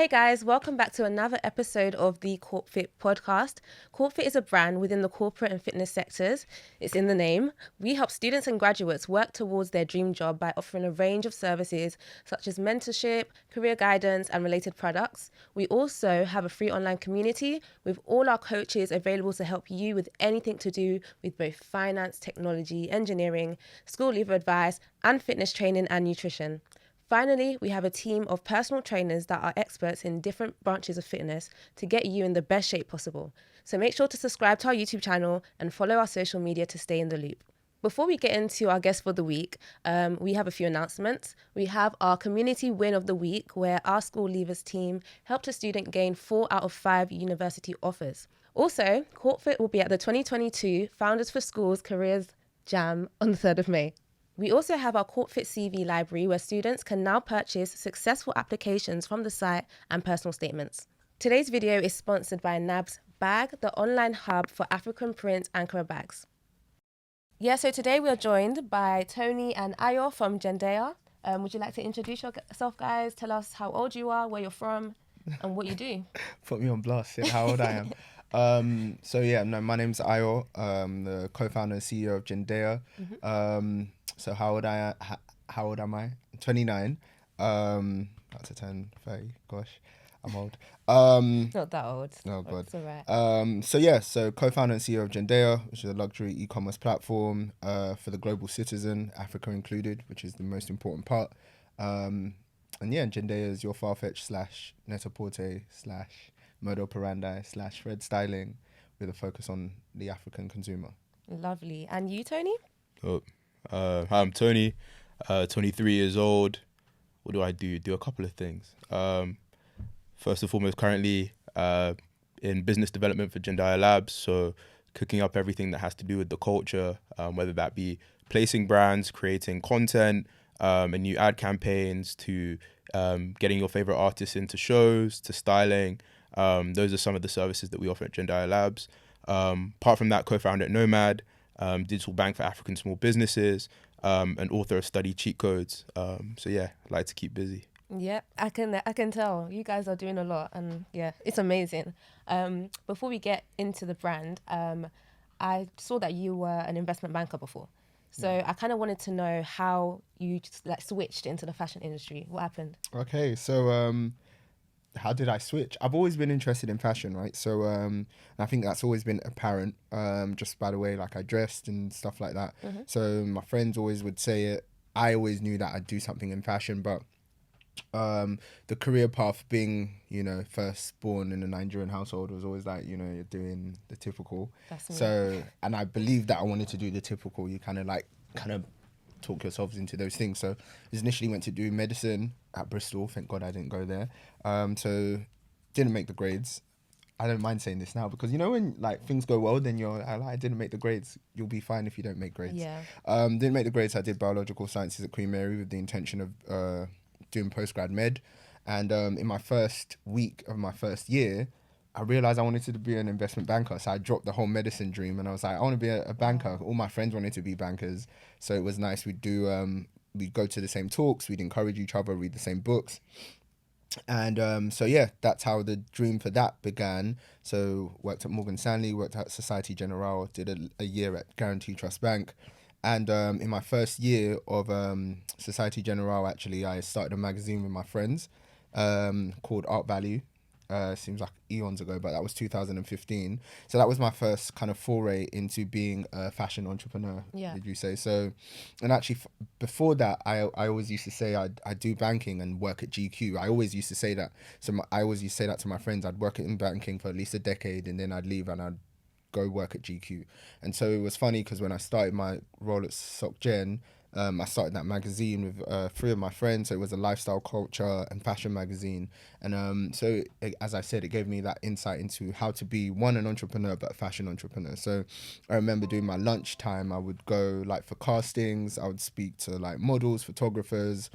Hey guys, welcome back to another episode of the CorpFit podcast. CorpFit is a brand within the corporate and fitness sectors. It's in the name. We help students and graduates work towards their dream job by offering a range of services such as mentorship, career guidance, and related products. We also have a free online community with all our coaches available to help you with anything to do with both finance, technology, engineering, school leaver advice, and fitness training and nutrition. Finally, we have a team of personal trainers that are experts in different branches of fitness to get you in the best shape possible. So make sure to subscribe to our YouTube channel and follow our social media to stay in the loop. Before we get into our guest for the week, we have a few announcements. We have our community win of the week, where our school leavers team helped a student gain 4 out of 5 university offers. Also, CorpFit will be at the 2022 Founders for Schools Careers Jam on the 3rd of May. We also have our CorpFit CV library where students can now purchase successful applications from the site and personal statements. Today's video is sponsored by Nomad Bank, the online hub for African print Ankara bags. So today we are joined by Toni and Ayo from Jendaya. Would you like to introduce yourself, guys? Tell us how old you are, where you're from, and what you do. Put me on blast, said how old I am. My name's Ayo. I'm the co-founder and CEO of Jendaya. So how old am I? 29. About to turn 30. Gosh, I'm old. Not that old. Oh God. It's all right. So co-founder and CEO of Jendaya, which is a luxury e-commerce platform for the global citizen, Africa included, which is the most important part. Jendaya is your Farfetch / Net-a-Porter / mode operandi / Fred styling with a focus on the African consumer. Lovely. And you, Toni? Hi, I'm Toni, 23 years old. What do? Do a couple of things. First and foremost, currently in business development for Jendaya Labs, so cooking up everything that has to do with the culture, whether that be placing brands, creating content, and new ad campaigns, to getting your favorite artists into shows, to styling. Those are some of the services that we offer at Jendaya Labs. Apart from that, co-founder at Nomad, digital bank for African small businesses, and author of Study Cheat Codes. Like to keep busy. Yeah, I can tell you guys are doing a lot, and yeah, it's amazing. Before we get into the brand, I saw that you were an investment banker before. So I kind of wanted to know how you switched into the fashion industry. What happened? Okay, so how did I switch? I've always been interested in fashion, right? So I think that's always been apparent, just by the way I dressed and stuff like that. So my friends always would say it. I always knew that I'd do something in fashion, but the career path, being first born in a Nigerian household, was always you're doing the typical. That's me. So, and I believed that I wanted to do the typical. You kind of talk yourselves into those things. So I initially went to do medicine at Bristol. Thank God I didn't go there. So didn't make the grades. I don't mind saying this now because when things go well, then I didn't make the grades. You'll be fine if you don't make grades. Yeah. Didn't make the grades. I did biological sciences at Queen Mary with the intention of doing postgrad med. And in my first week of my first year, I realized I wanted to be an investment banker. So I dropped the whole medicine dream and I was like, I want to be a banker. All my friends wanted to be bankers. So it was nice. We'd go to the same talks. We'd encourage each other, read the same books. And that's how the dream for that began. So worked at Morgan Stanley, worked at Societe Generale, did a year at Guarantee Trust Bank. And in my first year of Societe Generale, actually, I started a magazine with my friends called Art Value. Seems like eons ago, but that was 2015. So that was my first kind of foray into being a fashion entrepreneur, did you say? So, and actually before that, I always used to say I do banking and work at GQ. I always used to say that. So I always used to say that to my friends. I'd work in banking for at least a decade and then I'd leave and I'd go work at GQ. And so it was funny because when I started my role at SocGen, I started that magazine with 3 of my friends. So it was a lifestyle, culture and fashion magazine. And as I said, it gave me that insight into how to be, an entrepreneur, but a fashion entrepreneur. So I remember doing my lunchtime, I would go for castings. I would speak to models, photographers.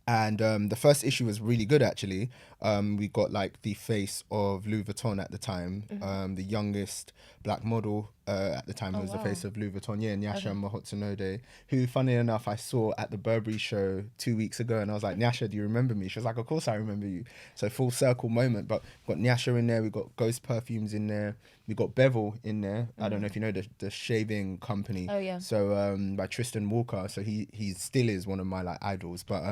And the first issue was really good, actually. We got the face of Louis Vuitton at the time, the youngest black model at the time, who was the wow. face of Louis Vuitton. Yeah, Nyasha Okay. Mahotsunode, who, funny enough, I saw at the Burberry show 2 weeks ago, and I was like, Nyasha, do you remember me? She was like, of course I remember you. So full circle moment. But we've got Nyasha in there, we've got Ghost Perfumes in there, we got Bevel in there. I don't know if you know the shaving company. Oh, yeah. So by Tristan Walker. So he still is one of my like idols. But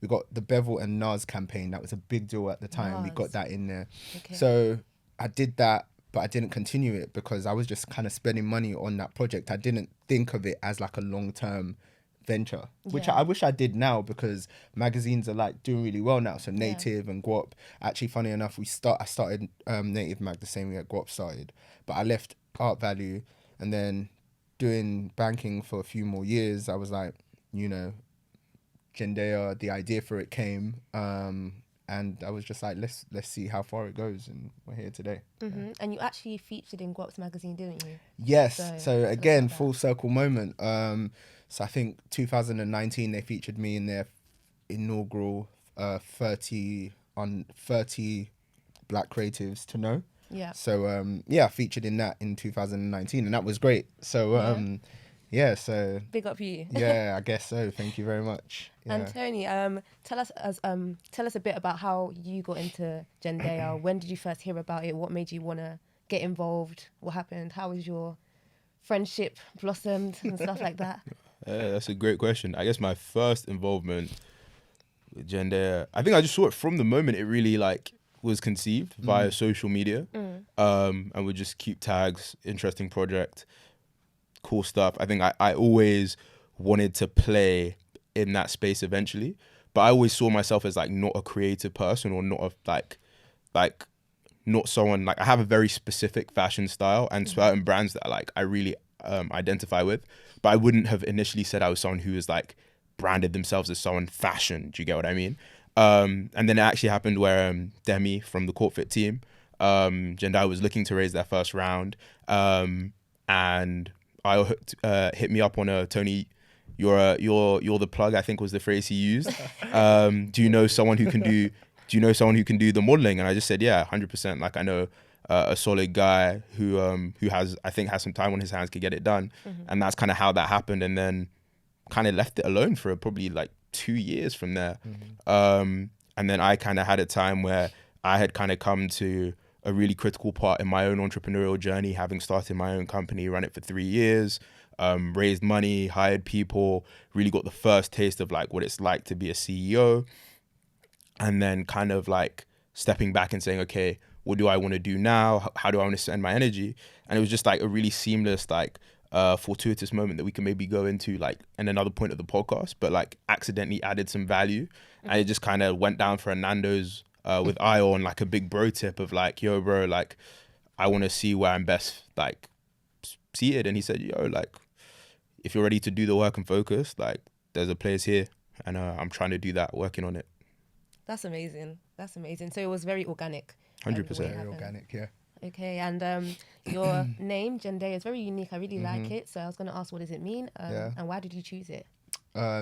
we got the Bevel and NARS campaign. That was a big deal at the time. We got NARS. that in there. Okay. So I did that, but I didn't continue it because I was just kind of spending money on that project. I didn't think of it as like a long-term venture, which Yeah. I wish I did now, because magazines are like doing really well now. So Native and GUAP. Actually, funny enough, I started Native Mag the same year GUAP started, but I left Art Value, and then doing banking for a few more years. I was like, you know, Jendaya, the idea for it came, and I was just like, let's see how far it goes, and we're here today. And you actually featured in GUAP Magazine, didn't you? Yes. So, So tell us again, about that. full circle moment. So I think 2019 they featured me in their inaugural 30 Black creatives to know. Yeah. So yeah, I featured in that in 2019, and that was great. So yeah, so Big up you. yeah, I guess so. Thank you very much. Yeah. And Tony, tell us a bit about how you got into Jendaya. When did you first hear about it? What made you want to get involved? What happened? How was your friendship blossomed and stuff like that? That's a great question. I guess my first involvement with Jendaya, I think I just saw it from the moment it really like was conceived via social media. And would just keep tags, interesting project, cool stuff. I think I always wanted to play in that space eventually, but I always saw myself as like not a creative person, or not a like not someone like, I have a very specific fashion style and certain brands that I really identify with, but I wouldn't have initially said I was someone who was like branded themselves as someone fashion. Do you get what I mean? And then it actually happened where Demi from the CorpFit team, Jendaya was looking to raise their first round, and I hit me up on a Tony, you're the plug, I think was the phrase he used. Do you know someone who can do the modeling? And I just said, yeah, 100%. Like, I know a solid guy who has some time on his hands, could get it done. And that's kind of how that happened. And then kind of left it alone for probably like 2 years from there. And then I kind of had a time where I had kind of come to a really critical part in my own entrepreneurial journey, having started my own company, run it for 3 years, raised money, hired people, really got the first taste of like what it's like to be a CEO. And then kind of like stepping back and saying, okay, what do I want to do now? How do I want to spend my energy? And it was just like a really seamless, like fortuitous moment that we can maybe go into like in another point of the podcast, but like accidentally added some value. And it just kind of went down for a Nando's with Ayo on like a big bro tip of like, yo bro, like I want to see where I'm best like seated. And he said, yo, like if you're ready to do the work and focus, like there's a place here, and I'm trying to do that, working on it. That's amazing. So it was very organic. 100%. Very organic, yeah. Okay, and your name, Jendaya, is very unique. I really like it. So I was going to ask, what does it mean? And why did you choose it?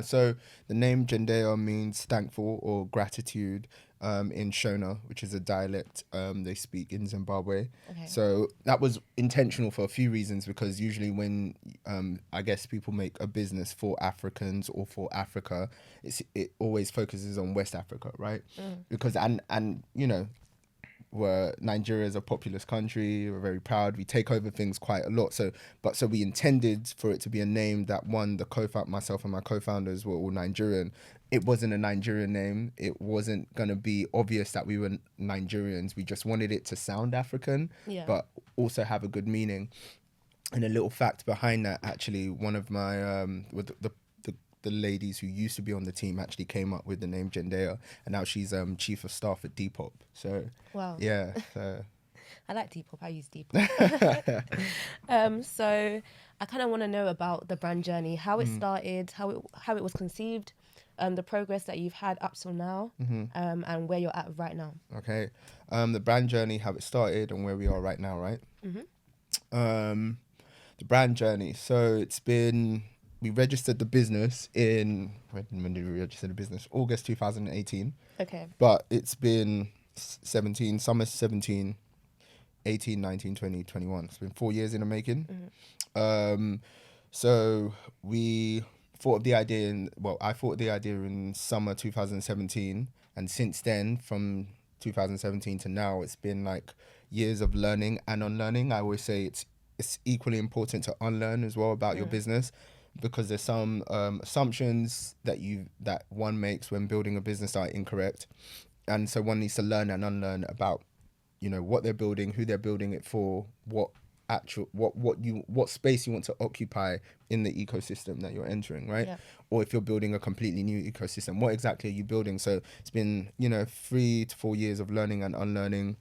So the name Jendaya means thankful or gratitude in Shona, which is a dialect they speak in Zimbabwe. Okay. So that was intentional for a few reasons, because usually when I guess people make a business for Africans or for Africa, it always focuses on West Africa, right? Because and you know, Nigeria is a populous country. We're very proud. We take over things quite a lot. So we intended for it to be a name that myself and my co-founders were all Nigerian. It wasn't a Nigerian name. It wasn't going to be obvious that we were Nigerians. We just wanted it to sound African, but also have a good meaning. And a little fact behind that, actually, one of my the ladies who used to be on the team actually came up with the name Jendaya, and now she's chief of staff at Depop. So wow, yeah. So I like Depop. I use Depop. So I kind of want to know about the brand journey, how it started, how it was conceived, the progress that you've had up till now, and where you're at right now. Okay, the brand journey, how it started, and where we are right now, right? The brand journey. So we registered the business when did we register the business? August 2018. Okay. But it's been summer 17, 18, 19, 20, 21. It's been 4 years in the making. Mm-hmm. So we thought of the idea I thought of the idea in summer 2017, and since then, from 2017 to now, it's been like years of learning and unlearning. I always say it's equally important to unlearn as well about your business, because there's some assumptions that one makes when building a business that are incorrect, and so one needs to learn and unlearn about, you know, what they're building, who they're building it for, what space you want to occupy in the ecosystem that you're entering, right? Yeah. Or if you're building a completely new ecosystem, what exactly are you building? So it's been, you know, 3 to 4 years of learning and unlearning.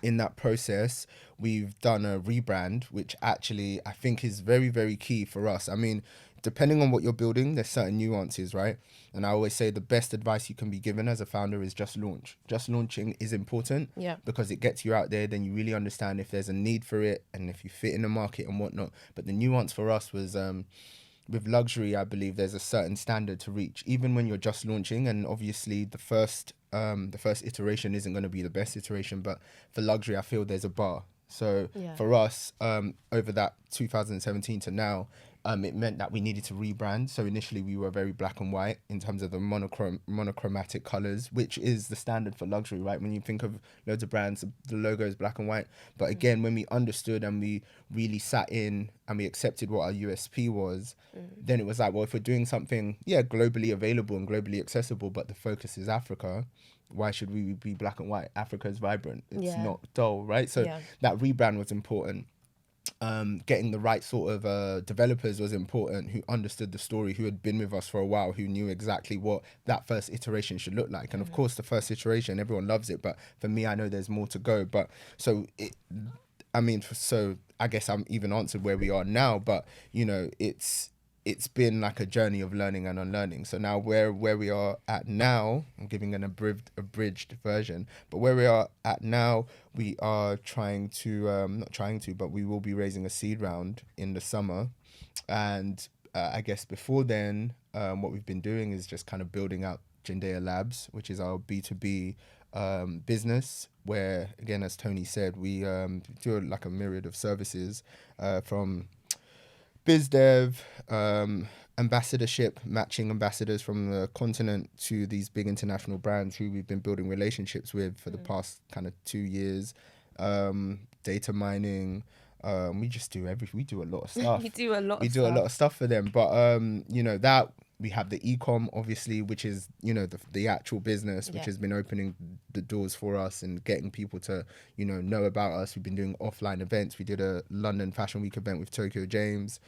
In that process, we've done a rebrand, which actually I think is very, very key for us. I mean, depending on what you're building, there's certain nuances, right? And I always say the best advice you can be given as a founder is just launch. Just launching is important, Yeah. because it gets you out there. Then you really understand if there's a need for it and if you fit in the market and whatnot. But the nuance for us was, with luxury, I believe there's a certain standard to reach, even when you're just launching. And obviously the first iteration isn't going to be the best iteration, but for luxury, I feel there's a bar. So for us, over that 2017 to now, it meant that we needed to rebrand. So initially we were very black and white in terms of the monochromatic colors, which is the standard for luxury, right? When you think of loads of brands, the logo is black and white. But again, when we understood and we really sat in and we accepted what our USP was, then it was like, well, if we're doing something, globally available and globally accessible, but the focus is Africa, why should we be black and white? Africa is vibrant. It's not dull, right? So that rebrand was important. Getting the right sort of developers was important, who understood the story, who had been with us for a while, who knew exactly what that first iteration should look like. And of course, the first iteration, everyone loves it, but for me, I know there's more to go. But so I guess I'm even answered where we are now, but you know, it's been like a journey of learning and unlearning. So now where we are at now, I'm giving an abridged version, but where we are at now, we are but we will be raising a seed round in the summer. And I guess before then, what we've been doing is just kind of building out Jendaya Labs, which is our B2B business, where, again, as Toni said, we do like a myriad of services, from biz dev, ambassadorship, matching ambassadors from the continent to these big international brands who we've been building relationships with for the past kind of 2 years, data mining. We do a lot of stuff. We do a lot of stuff for them. But, you know, that we have the e-com, obviously, which is, you know, the actual business, which has been opening the doors for us and getting people to, you know about us. We've been doing offline events. We did a London Fashion Week event with Tokyo James.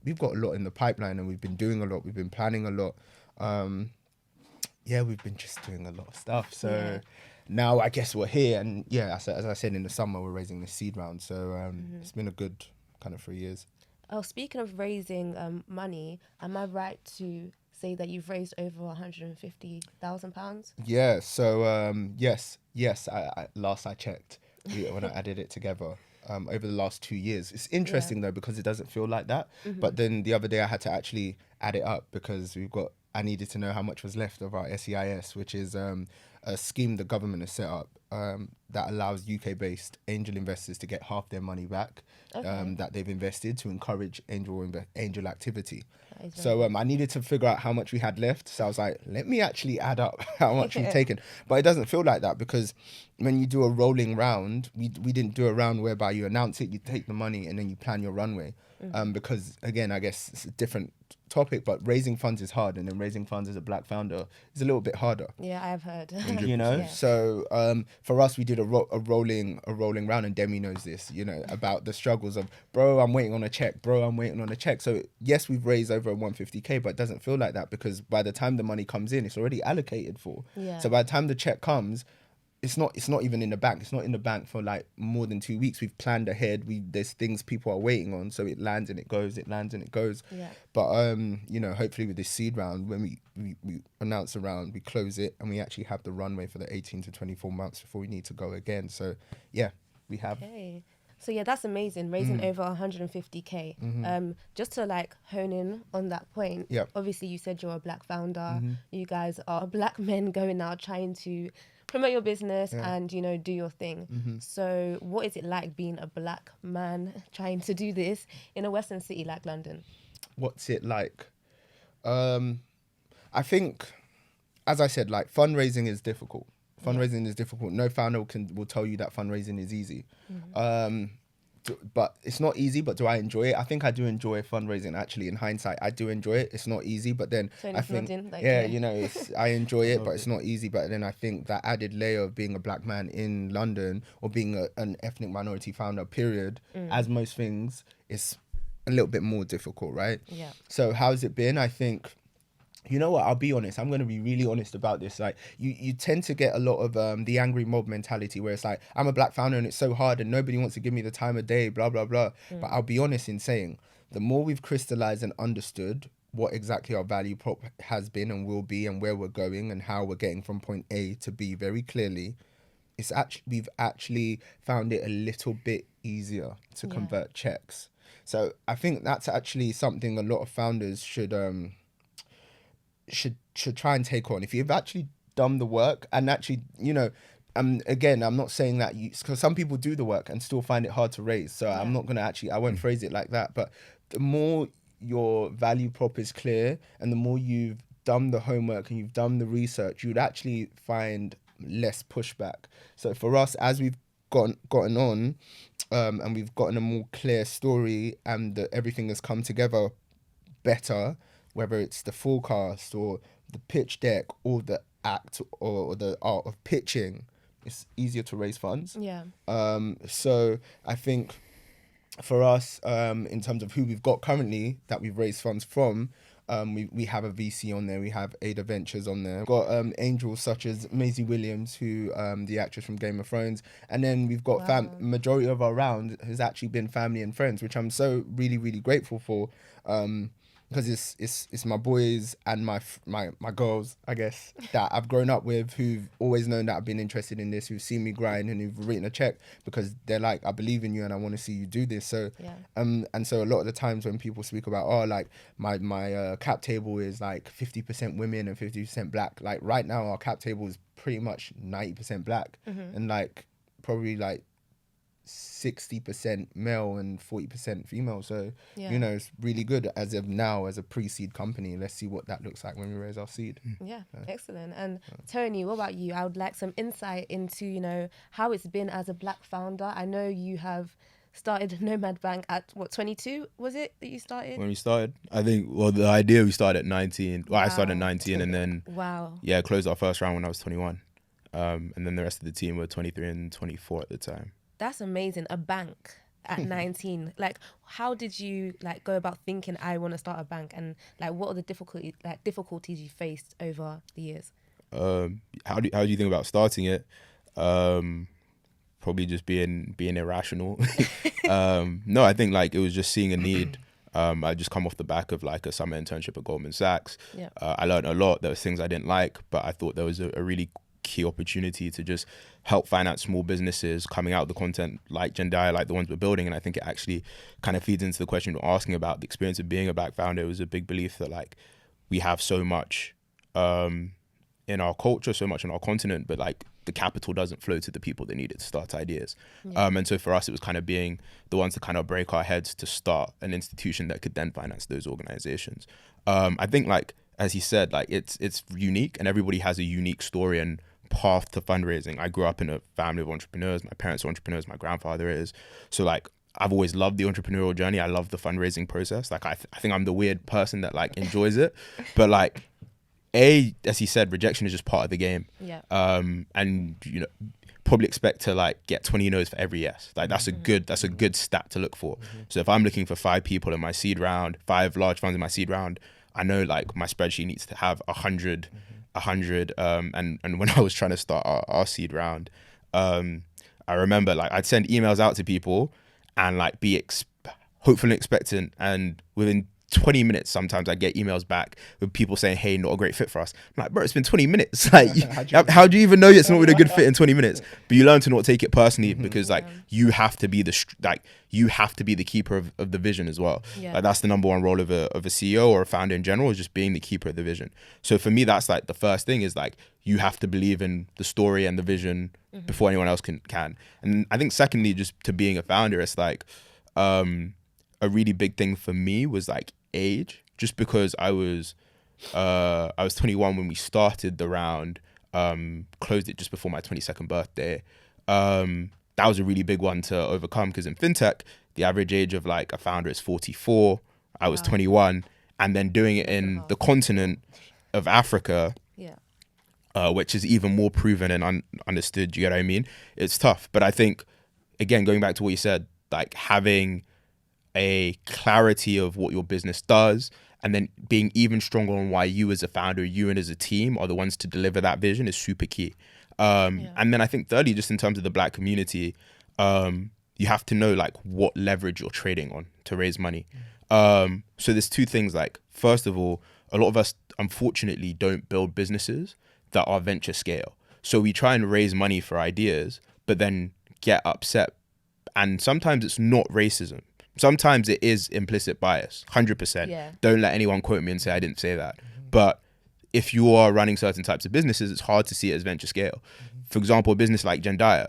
We've got a lot in the pipeline, and we've been doing a lot. We've been planning a lot. We've been just doing a lot of stuff. So now I guess we're here, and as I said, in the summer we're raising the seed round. So it's been a good kind of 3 years. Oh, speaking of raising money, am I right to say that you've raised over £150,000? Yeah. So yes. I last I checked, when I added it together, over the last 2 years. It's interesting though, because it doesn't feel like that. But then the other day I had to actually add it up, because I needed to know how much was left of our SEIS, which is a scheme the government has set up that allows UK-based angel investors to get half their money back that they've invested, to encourage angel activity. So I needed to figure out how much we had left. So I was like, let me actually add up how much we've taken. But it doesn't feel like that, because when you do a rolling round, we didn't do a round whereby you announce it, you take the money, and then you plan your runway. Because, again, I guess it's a different topic, but raising funds is hard, and then raising funds as a black founder is a little bit harder. Yeah, I've heard. You know, so for us, we did a rolling round, and Demi knows this, you know, about the struggles of, bro, I'm waiting on a check. So yes, we've raised over 150k, but it doesn't feel like that, because by the time the money comes in, it's already allocated for. So by the time the check comes, it's not even in the bank. It's not in the bank for like more than 2 weeks. We've planned ahead. There's things people are waiting on, so it lands and it goes. It lands and it goes. Yeah. But you know, hopefully with this seed round, when we announce a round, we close it, and we actually have the runway for the 18 to 24 months before we need to go again. So yeah, we have. Okay. So yeah, that's amazing. Raising over 150k. Just to like hone in on that point. Yeah. Obviously, you said you're a black founder. You guys are black men going out trying to promote your business Yeah. and, you know, do your thing. Mm-hmm. So what is it like being a black man trying to do this in a Western city like London? What's it like? I think, as I said, like fundraising is difficult. Fundraising is difficult. No founder will tell you that fundraising is easy. But it's not easy. But do I enjoy it? I think I do enjoy fundraising. Actually, in hindsight, I do enjoy it. It's not easy, but then So I think, nodding, like, yeah, you know, I enjoy it, Love but it. it's not easy. But then I think that added layer of being a black man in London or being an ethnic minority founder, period, as most things, is a little bit more difficult, right? Yeah. So how's it been? I think, you know what, I'll be honest, I'm going to be really honest about this. Like, you tend to get a lot of the angry mob mentality where it's like, I'm a black founder and it's so hard and nobody wants to give me the time of day, blah blah blah. But I'll be honest in saying, the more we've crystallized and understood what exactly our value prop has been and will be and where we're going and how we're getting from point A to B very clearly, we've actually found it a little bit easier to convert checks. So I think that's actually something a lot of founders should try and take on. If you've actually done the work and actually, you know, again, I'm not saying that because some people do the work and still find it hard to raise. So I'm not going to I won't phrase it like that. But the more your value prop is clear and the more you've done the homework and you've done the research, you'd actually find less pushback. So for us, as we've gotten on and we've gotten a more clear story and everything has come together better, whether it's the forecast or the pitch deck or the act or the art of pitching, it's easier to raise funds. Yeah. So I think for us, in terms of who we've got currently that we've raised funds from, we have a VC on there, we have Ada Ventures on there. We've got angels such as Maisie Williams, who the actress from Game of Thrones, and then we've got majority of our round has actually been family and friends, which I'm so really, really grateful for. Because it's my boys and my girls, I guess, that I've grown up with, who've always known that I've been interested in this, who've seen me grind and who've written a check because they're like, I believe in you and I want to see you do this. So and so a lot of the times when people speak about, oh, like my cap table is like 50% women and 50% black, like right now our cap table is pretty much 90% black and like probably like 60% male and 40% female. So you know, it's really good as of now as a pre-seed company. Let's see what that looks like when we raise our seed. Excellent. And Toni, what about you? I would like some insight into, you know, how it's been as a black founder. I know you have started Nomad Bank at what, 22 was it that you started? When we started, I think, well, the idea, we started at 19. Well, I started at 19 and then closed our first round when I was 21. And then the rest of the team were 23 and 24 at the time. That's amazing. A bank at 19. Like, how did you like go about thinking I want to start a bank, and like what are the difficulties you faced over the years? How do you think about starting it? Probably just being irrational. No, I think like it was just seeing a need. I just come off the back of like a summer internship at Goldman Sachs. I learned a lot. There was things I didn't like, but I thought there was a really key opportunity to just help finance small businesses coming out of the content like Jendaya, like the ones we're building. And I think it actually kind of feeds into the question you're asking about the experience of being a black founder. It was a big belief that like we have so much in our culture, so much on our continent, but like the capital doesn't flow to the people that need it to start ideas. And so for us, it was kind of being the ones to kind of break our heads to start an institution that could then finance those organizations. I think like, as he said, like it's unique and everybody has a unique story and path to fundraising. I grew up in a family of entrepreneurs. My parents are entrepreneurs. My grandfather is. So like, I've always loved the entrepreneurial journey. I love the fundraising process. Like, I think I'm the weird person that like enjoys it. But like, as he said, rejection is just part of the game. And you know, probably expect to like get 20 no's for every yes. Like that's a good stat to look for. So if I'm looking for 5 people in my seed round, 5 large funds in my seed round, I know like my spreadsheet needs to have 100. And when I was trying to start our seed round, I remember like I'd send emails out to people and like be hopefully expectant, and within 20 minutes sometimes I get emails back with people saying, hey, not a great fit for us. I'm like, bro, it's been 20 minutes. Like, how do you even know it's not a good fit in 20 minutes? But you learn to not take it personally because like you have to be you have to be the keeper of the vision as well. Like that's the number one role of a CEO or a founder in general, is just being the keeper of the vision. So for me, that's like the first thing, is like you have to believe in the story and the vision before anyone else can. And I think secondly, just to being a founder, it's like a really big thing for me was like age, just because I was 21 when we started the round, closed it just before my 22nd birthday. That was a really big one to overcome, because in fintech, the average age of like a founder is 44. I was 21, and then doing it in the continent of Africa, which is even more proven and understood. You get what I mean? It's tough, but I think, again, going back to what you said, like having a clarity of what your business does, and then being even stronger on why you as a founder, you and as a team are the ones to deliver that vision, is super key. And then I think thirdly, just in terms of the Black community, you have to know like what leverage you're trading on to raise money. So there's two things. Like, first of all, a lot of us unfortunately don't build businesses that are venture scale. So we try and raise money for ideas, but then get upset. And sometimes it's not racism. Sometimes it is implicit bias, 100%. Don't let anyone quote me and say I didn't say that. But if you are running certain types of businesses, it's hard to see it as venture scale. For example, a business like Jendaya,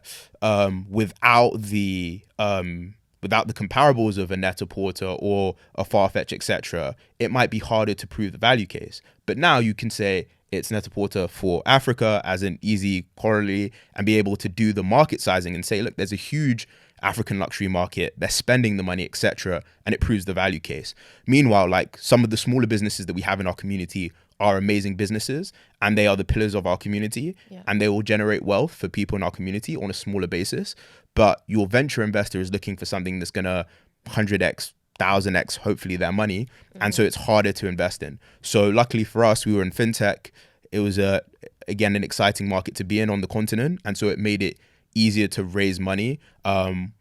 without the comparables of a Net-a-Porter or a Farfetch, etc., it might be harder to prove the value case. But now you can say it's Net-a-Porter for Africa as an easy corollary, and be able to do the market sizing and say, look, there's a huge African luxury market, they're spending the money, etc., and it proves the value case. Meanwhile, like some of the smaller businesses that we have in our community are amazing businesses, and they are the pillars of our community, and they will generate wealth for people in our community on a smaller basis. But your venture investor is looking for something that's gonna 100x, 1000x, hopefully, their money, and so it's harder to invest in. So luckily for us, we were in fintech. It was again an exciting market to be in on the continent, and so it made it easier to raise money,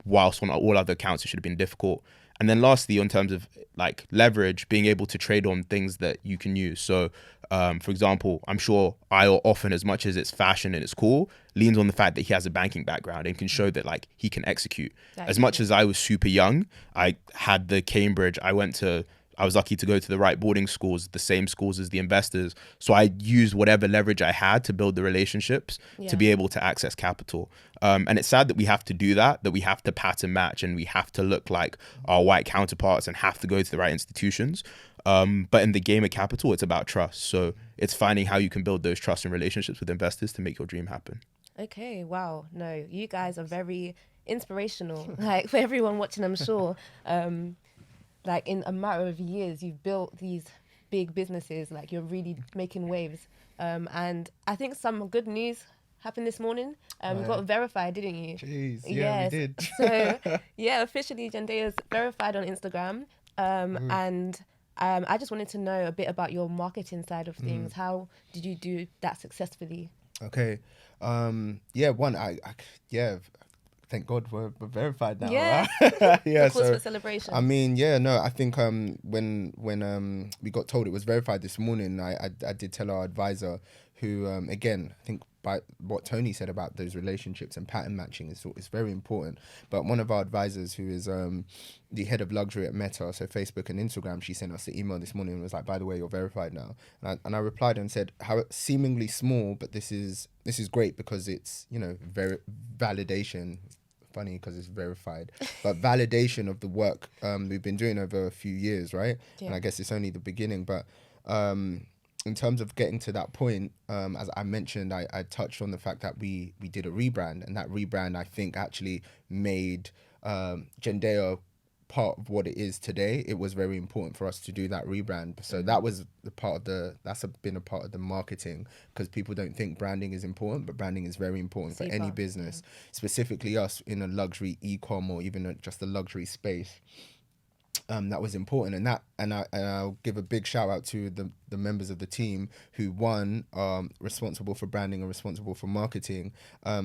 whilst on all other accounts it should have been difficult. And then lastly, in terms of like leverage, being able to trade on things that you can use. So for example, I'm sure Ayo often, as much as it's fashion and it's cool, leans on the fact that he has a banking background and can show that like he can execute. As much as I was super young, I had the Cambridge, I was lucky to go to the right boarding schools, the same schools as the investors. So I used whatever leverage I had to build the relationships to be able to access capital. And it's sad that we have to do that we have to pattern match, and we have to look like our white counterparts and have to go to the right institutions. But in the game of capital, it's about trust. So it's finding how you can build those trust and relationships with investors to make your dream happen. Okay, wow. No, you guys are very inspirational, like for everyone watching, I'm sure. Like in a matter of years, you've built these big businesses, like you're really making waves. And I think some good news happened this morning. You got verified, didn't you? Jeez, yeah, we did. So yeah, officially Jendaya's verified on Instagram. And I just wanted to know a bit about your marketing side of things. How did you do that successfully? Okay. Thank God we're verified now. Yeah. Right? Yeah. Of course, for celebration. I mean, I think when we got told it was verified this morning, I did tell our advisor, who again, I think by what Toni said about those relationships and pattern matching is very important. But one of our advisors, who is the head of luxury at Meta, so Facebook and Instagram, she sent us the email this morning and was like, by the way, you're verified now. And I replied and said, how seemingly small, but this is great, because it's, very validation. Funny because it's verified, but validation of the work we've been doing over a few years, right? And I guess it's only the beginning. But in terms of getting to that point, as I mentioned, I touched on the fact that we did a rebrand, and that rebrand, I think, actually made Jendaya part of what it is today. It was very important for us to do that rebrand. So that was been a part of the marketing, because people don't think branding is important, but branding is very important for any business, specifically us in a luxury e-com or even just a luxury space. that was important, and I'll give a big shout out to the members of the team who responsible for branding and responsible for marketing.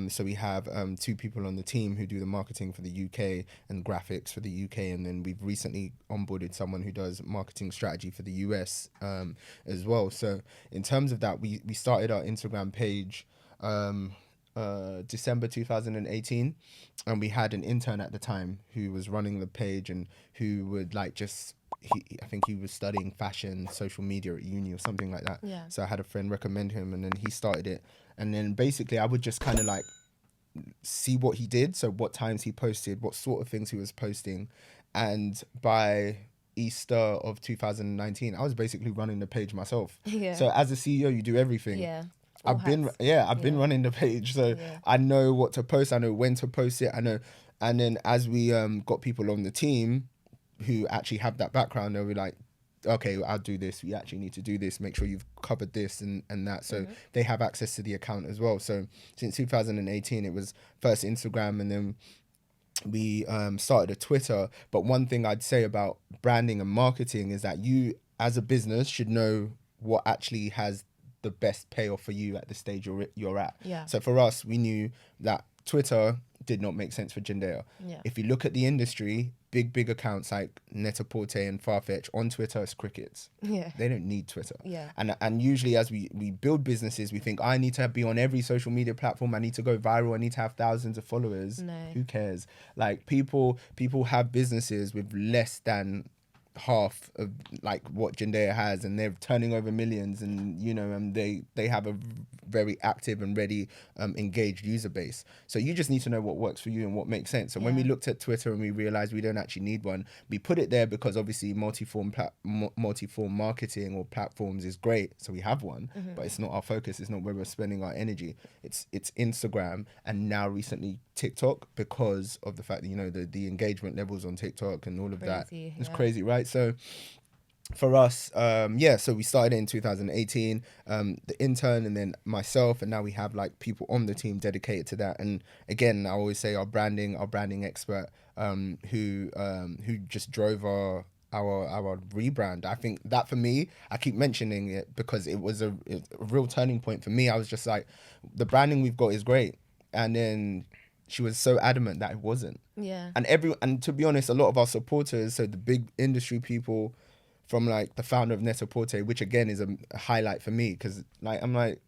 So we have 2 people on the team who do the marketing for the UK and graphics for the UK, and then we've recently onboarded someone who does marketing strategy for the US as well. So in terms of that, we started our Instagram page December 2018, and we had an intern at the time who was running the page and who would like I think he was studying fashion social media at uni or something like that. Yeah. So I had a friend recommend him, and then he started it, and then basically I would just kind of like see what he did, so what times he posted, what sort of things he was posting, and by Easter of 2019 I was basically running the page myself. Yeah. So as a CEO you do everything. Yeah. I've been running the page, so I know what to post, I know when to post it, I know. And then as we got people on the team who actually have that background, they were like, okay, I'll do this, we actually need to do this, make sure you've covered this and that, so they have access to the account as well. So since 2018 it was first Instagram, and then we started a Twitter. But one thing I'd say about branding and marketing is that you as a business should know what actually has the best payoff for you at the stage you're at. Yeah. So for us, we knew that Twitter did not make sense for Jendaya. Yeah. If you look at the industry, big accounts like Net-a-Porter and Farfetch, on Twitter it's crickets. Yeah. They don't need Twitter. Yeah. And usually as we build businesses, we think, I need to be on every social media platform, I need to go viral, I need to have thousands of followers. No. Who cares? Like people have businesses with less than half of like what Jendaya has, and they're turning over millions, and and they have a very active and ready engaged user base. So you just need to know what works for you and what makes sense. And when we looked at Twitter and we realized we don't actually need one, we put it there because obviously multi-form marketing or platforms is great, so we have one, but it's not our focus, it's not where we're spending our energy. It's Instagram, and now recently TikTok, because of the fact that the engagement levels on TikTok and all of that. It's crazy, right? So for us, so we started in 2018, the intern and then myself, and now we have like people on the team dedicated to that. And again, I always say our branding expert, who just drove our rebrand. I think that for me, I keep mentioning it because it was a real turning point for me. I was just like, the branding we've got is great, and then she was so adamant that it wasn't. Yeah. And to be honest, a lot of our supporters, so the big industry people, from like the founder of Net-a-Porter, which again is a highlight for me, because like I'm like,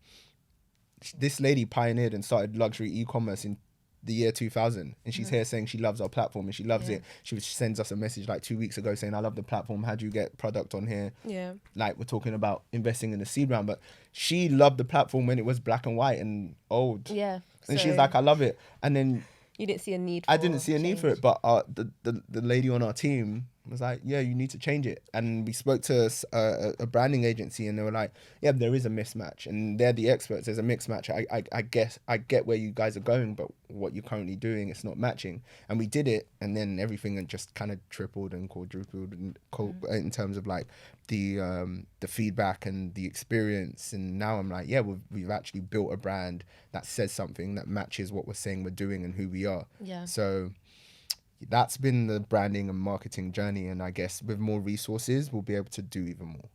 this lady pioneered and started luxury e-commerce in the year 2000, and she's here saying she loves our platform and she loves it. She sends us a message like 2 weeks ago saying, I love the platform, how do you get product on here? Yeah. Like we're talking about investing in the seed round, but she loved the platform when it was black and white and old. Yeah. And she's like, I love it. And then you didn't see a need for I didn't see a need for it, but the lady on our team was like, yeah, you need to change it. And we spoke to a branding agency, and they were like, yeah, there is a mismatch, and they're the experts. There's a mismatch. I guess I get where you guys are going, but what you're currently doing, it's not matching. And we did it, and then everything had just kind of tripled and quadrupled in terms of like the feedback and the experience. And now I'm like, yeah, we've actually built a brand that says something that matches what we're saying we're doing and who we are. Yeah. So that's been the branding and marketing journey, and I guess with more resources we'll be able to do even more.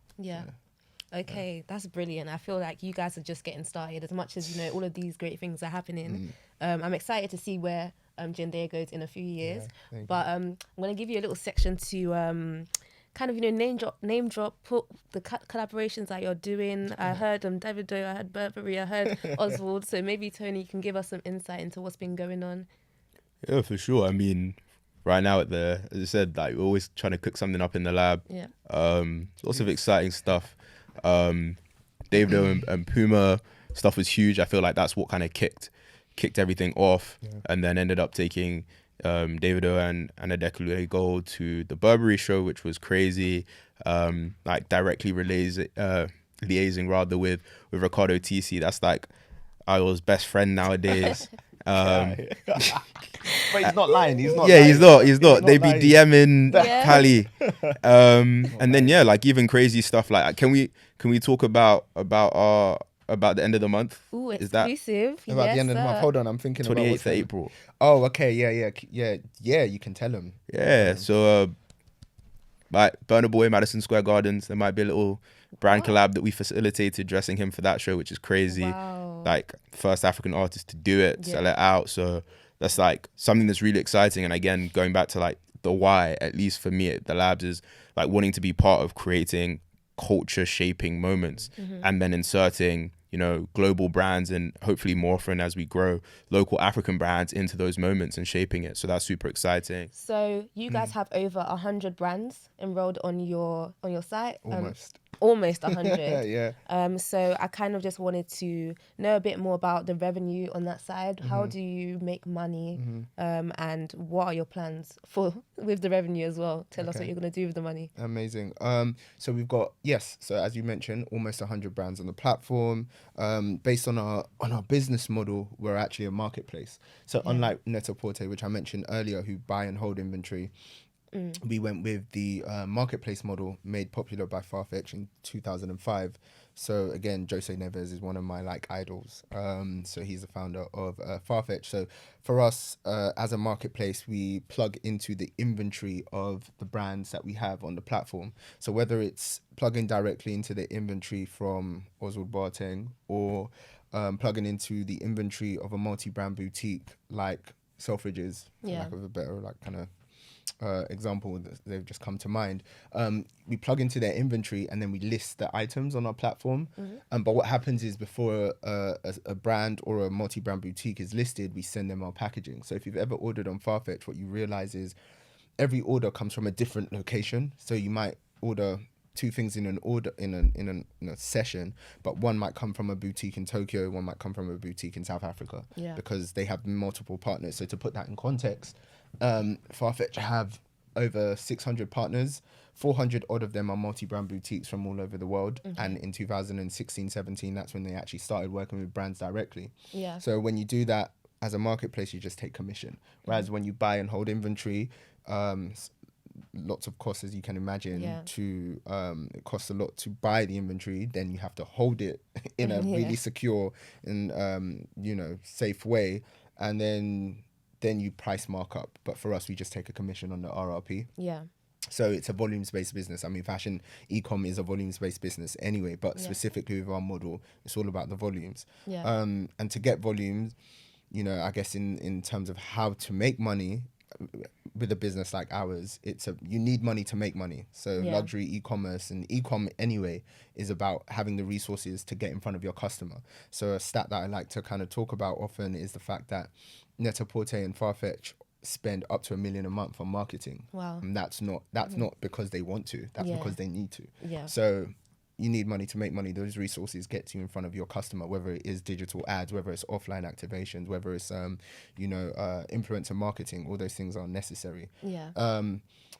Okay, that's brilliant. I feel like you guys are just getting started. As much as all of these great things are happening, I'm excited to see where Jendaya goes in a few years. But I'm going to give you a little section to kind of name drop, put the collaborations that you're doing. I heard Davido, I heard Burberry, I heard Oswald. So maybe Tony can give us some insight into what's been going on. Yeah, for sure. I mean, right now as I said, like we're always trying to cook something up in the lab. Yeah. Lots of exciting stuff. Davido and Puma stuff was huge. I feel like that's what kind of kicked everything off, and then ended up taking Davido and Adekunle Gold to the Burberry show, which was crazy. Like directly liaising rather with Ricardo TC. That's like Ayo's best friend nowadays. But he's not lying. He's not. Yeah, lying. he's not. They be lying. DMing Pally, and then like even crazy stuff. Like, can we talk about the end of the month? Ooh, Is that exclusive. About Yes, the end of the month. sir. Hold on, I'm thinking about 28th of April? Oh, okay, yeah. You can tell him. Yeah. So Burna Boy, Madison Square Gardens. There might be a little brand collab that we facilitated, dressing him for that show, which is crazy. Wow. Like first African artist to do it, sell Yeah. it out. So that's like something that's really exciting. And again, going back to like the why, at least for me at the Labs, is like wanting to be part of creating culture shaping moments and then inserting, you know, global brands and hopefully more often as we grow local African brands into those moments and shaping it. So that's super exciting. So you guys have over 100 brands enrolled on your site. Almost 100. Yeah. So I kind of just wanted to know a bit more about the revenue on that side. How do you make money? And what are your plans for with the revenue as well? Tell us what you're going to do with the money. Amazing. So we've got, so as you mentioned, almost 100 brands on the platform. Based on our business model, we're actually a marketplace. So unlike Net-a-Porter, which I mentioned earlier, who buy and hold inventory, we went with the marketplace model made popular by Farfetch in 2005. So again, Jose Neves is one of my like idols. So he's the founder of Farfetch. So for us, as a marketplace, we plug into the inventory of the brands that we have on the platform. So whether it's plugging directly into the inventory from Oswald Boateng or plugging into the inventory of a multi-brand boutique like Selfridges, for lack of a better like kind of example that they've just come to mind, we plug into their inventory and then we list the items on our platform. But what happens is before a brand or a multi-brand boutique is listed, we send them our packaging. So if you've ever ordered on Farfetch, what you realize is every order comes from a different location. So you might order two things in an order in a session, but one might come from a boutique in Tokyo, one might come from a boutique in South Africa, because they have multiple partners. So to put that in context, Farfetch have over 600 partners. 400 odd of them are multi-brand boutiques from all over the world. And in 2016-17, that's when they actually started working with brands directly. So when you do that as a marketplace, you just take commission. Whereas when you buy and hold inventory, lots of costs, as you can imagine, it costs a lot to buy the inventory. Then you have to hold it in a really secure and safe way, and then you price markup. But for us, we just take a commission on the RRP. So it's a volumes-based business. I mean, fashion e-com is a volumes-based business anyway, but specifically with our model, it's all about the volumes. And to get volumes, I guess in terms of how to make money with a business like ours, you need money to make money. So luxury e-commerce and e-com anyway is about having the resources to get in front of your customer. So a stat that I like to kind of talk about often is the fact that Net-a-Porter and Farfetch spend up to $1 million a month on marketing. Wow. And that's not because they want to, that's because they need to. Yeah. So you need money to make money. Those resources get you in front of your customer, whether it is digital ads, whether it's offline activations, whether it's influencer marketing. All those things are necessary.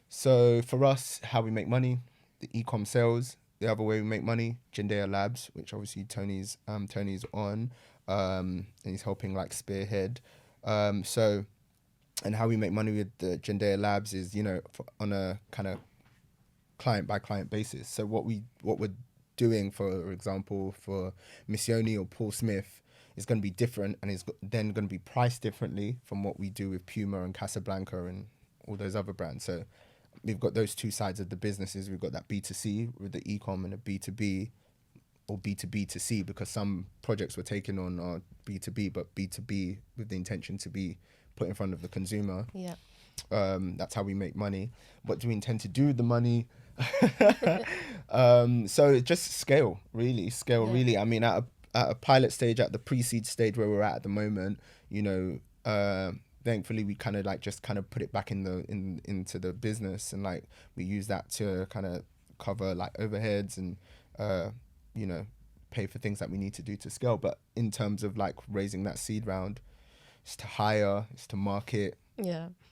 So for us, how we make money, the e-com sales. The other way we make money, Jendaya Labs, which obviously Tony's on, and he's helping like spearhead. And how we make money with the Jendaya Labs is, on a kind of client by client basis. So what we're doing, for example, for Missione or Paul Smith is going to be different, and is then going to be priced differently from what we do with Puma and Casablanca and all those other brands. So we've got those two sides of the businesses. We've got that B2C with the e-com and a B2B or B2B to C, because some projects we're taking on are B2B, but B2B with the intention to be put in front of the consumer. That's how we make money. What do we intend to do with the money? So it's just scale, really. I mean, at a pilot stage, at the pre-seed stage where we're at the moment, thankfully we kind of like just kind of put it back into the business, and like we use that to kind of cover like overheads and pay for things that we need to do to scale. But in terms of like raising that seed round, it's to hire, it's to market,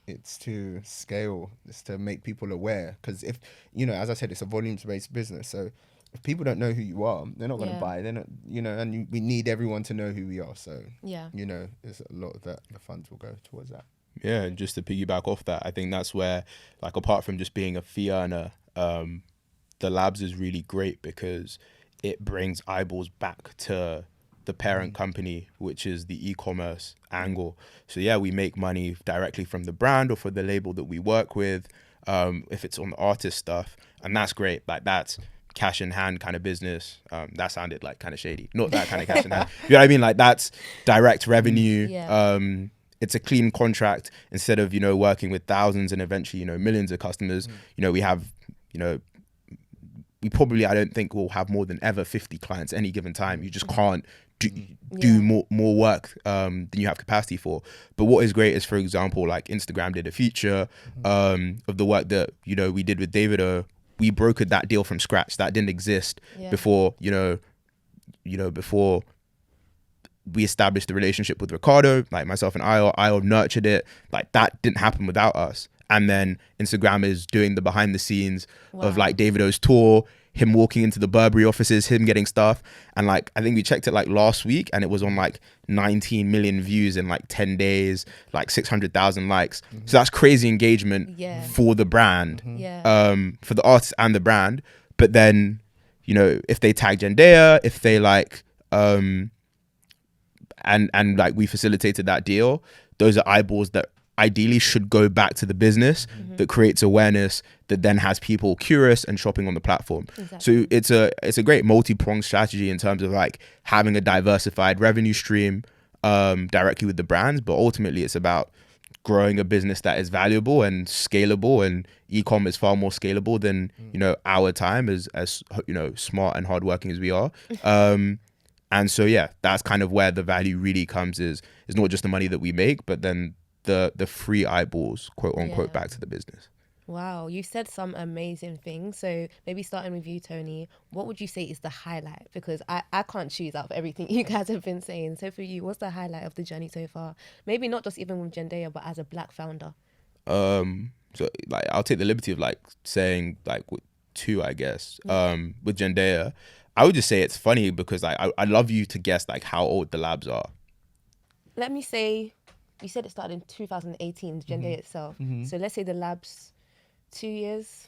it's to scale, it's to make people aware. Because if, as I said, it's a volumes-based business. So if people don't know who you are, they're not going to buy. They're not, and we need everyone to know who we are. So, there's a lot of that. The funds will go towards that. Yeah, and just to piggyback off that, I think that's where, like, apart from just being a fee earner, the Labs is really great because it brings eyeballs back to the parent company, which is the e-commerce angle. So we make money directly from the brand or for the label that we work with. if it's on the artist stuff, and that's great. Like that's cash in hand kind of business. That sounded like kind of shady. Not that kind of cash in hand. You know what I mean? Like that's direct revenue. Yeah. It's a clean contract instead of, working with thousands and eventually, millions of customers. We have, we probably, I don't think we'll have more than ever 50 clients any given time. You just can't do more work than you have capacity for. But what is great is, for example, like Instagram did a feature of the work that, we did with Davido. We brokered that deal from scratch. That didn't exist before, before we established the relationship with Ricardo, like myself and Ayo nurtured it. Like that didn't happen without us. And then Instagram is doing the behind the scenes of like Davido's tour, him walking into the Burberry offices, him getting stuff. And like, I think we checked it like last week and it was on like 19 million views in like 10 days, like 600,000 likes. So that's crazy engagement for the brand, for the artist and the brand. But then, if they tag Jendaya, if they like, and like we facilitated that deal, those are eyeballs that ideally should go back to the business that creates awareness that then has people curious and shopping on the platform. So it's a great multi-pronged strategy in terms of like having a diversified revenue stream directly with the brands, but ultimately it's about growing a business that is valuable and scalable, and e-com is far more scalable than our time as smart and hardworking as we are. And so that's kind of where the value really comes, is not just the money that we make, but then the free eyeballs, quote unquote, back to the business. Wow, you said some amazing things. So maybe starting with you, Toni, what would you say is the highlight? Because I can't choose out of everything you guys have been saying. So for you, what's the highlight of the journey so far? Maybe not just even with Jendaya, but as a Black founder. So like I'll take the liberty of like saying like two, I guess. With Jendaya, I would just say it's funny because like I'd love you to guess like how old the labs are. Let me say, you said it started in 2018, Jendaya itself. So let's say the labs 2 years.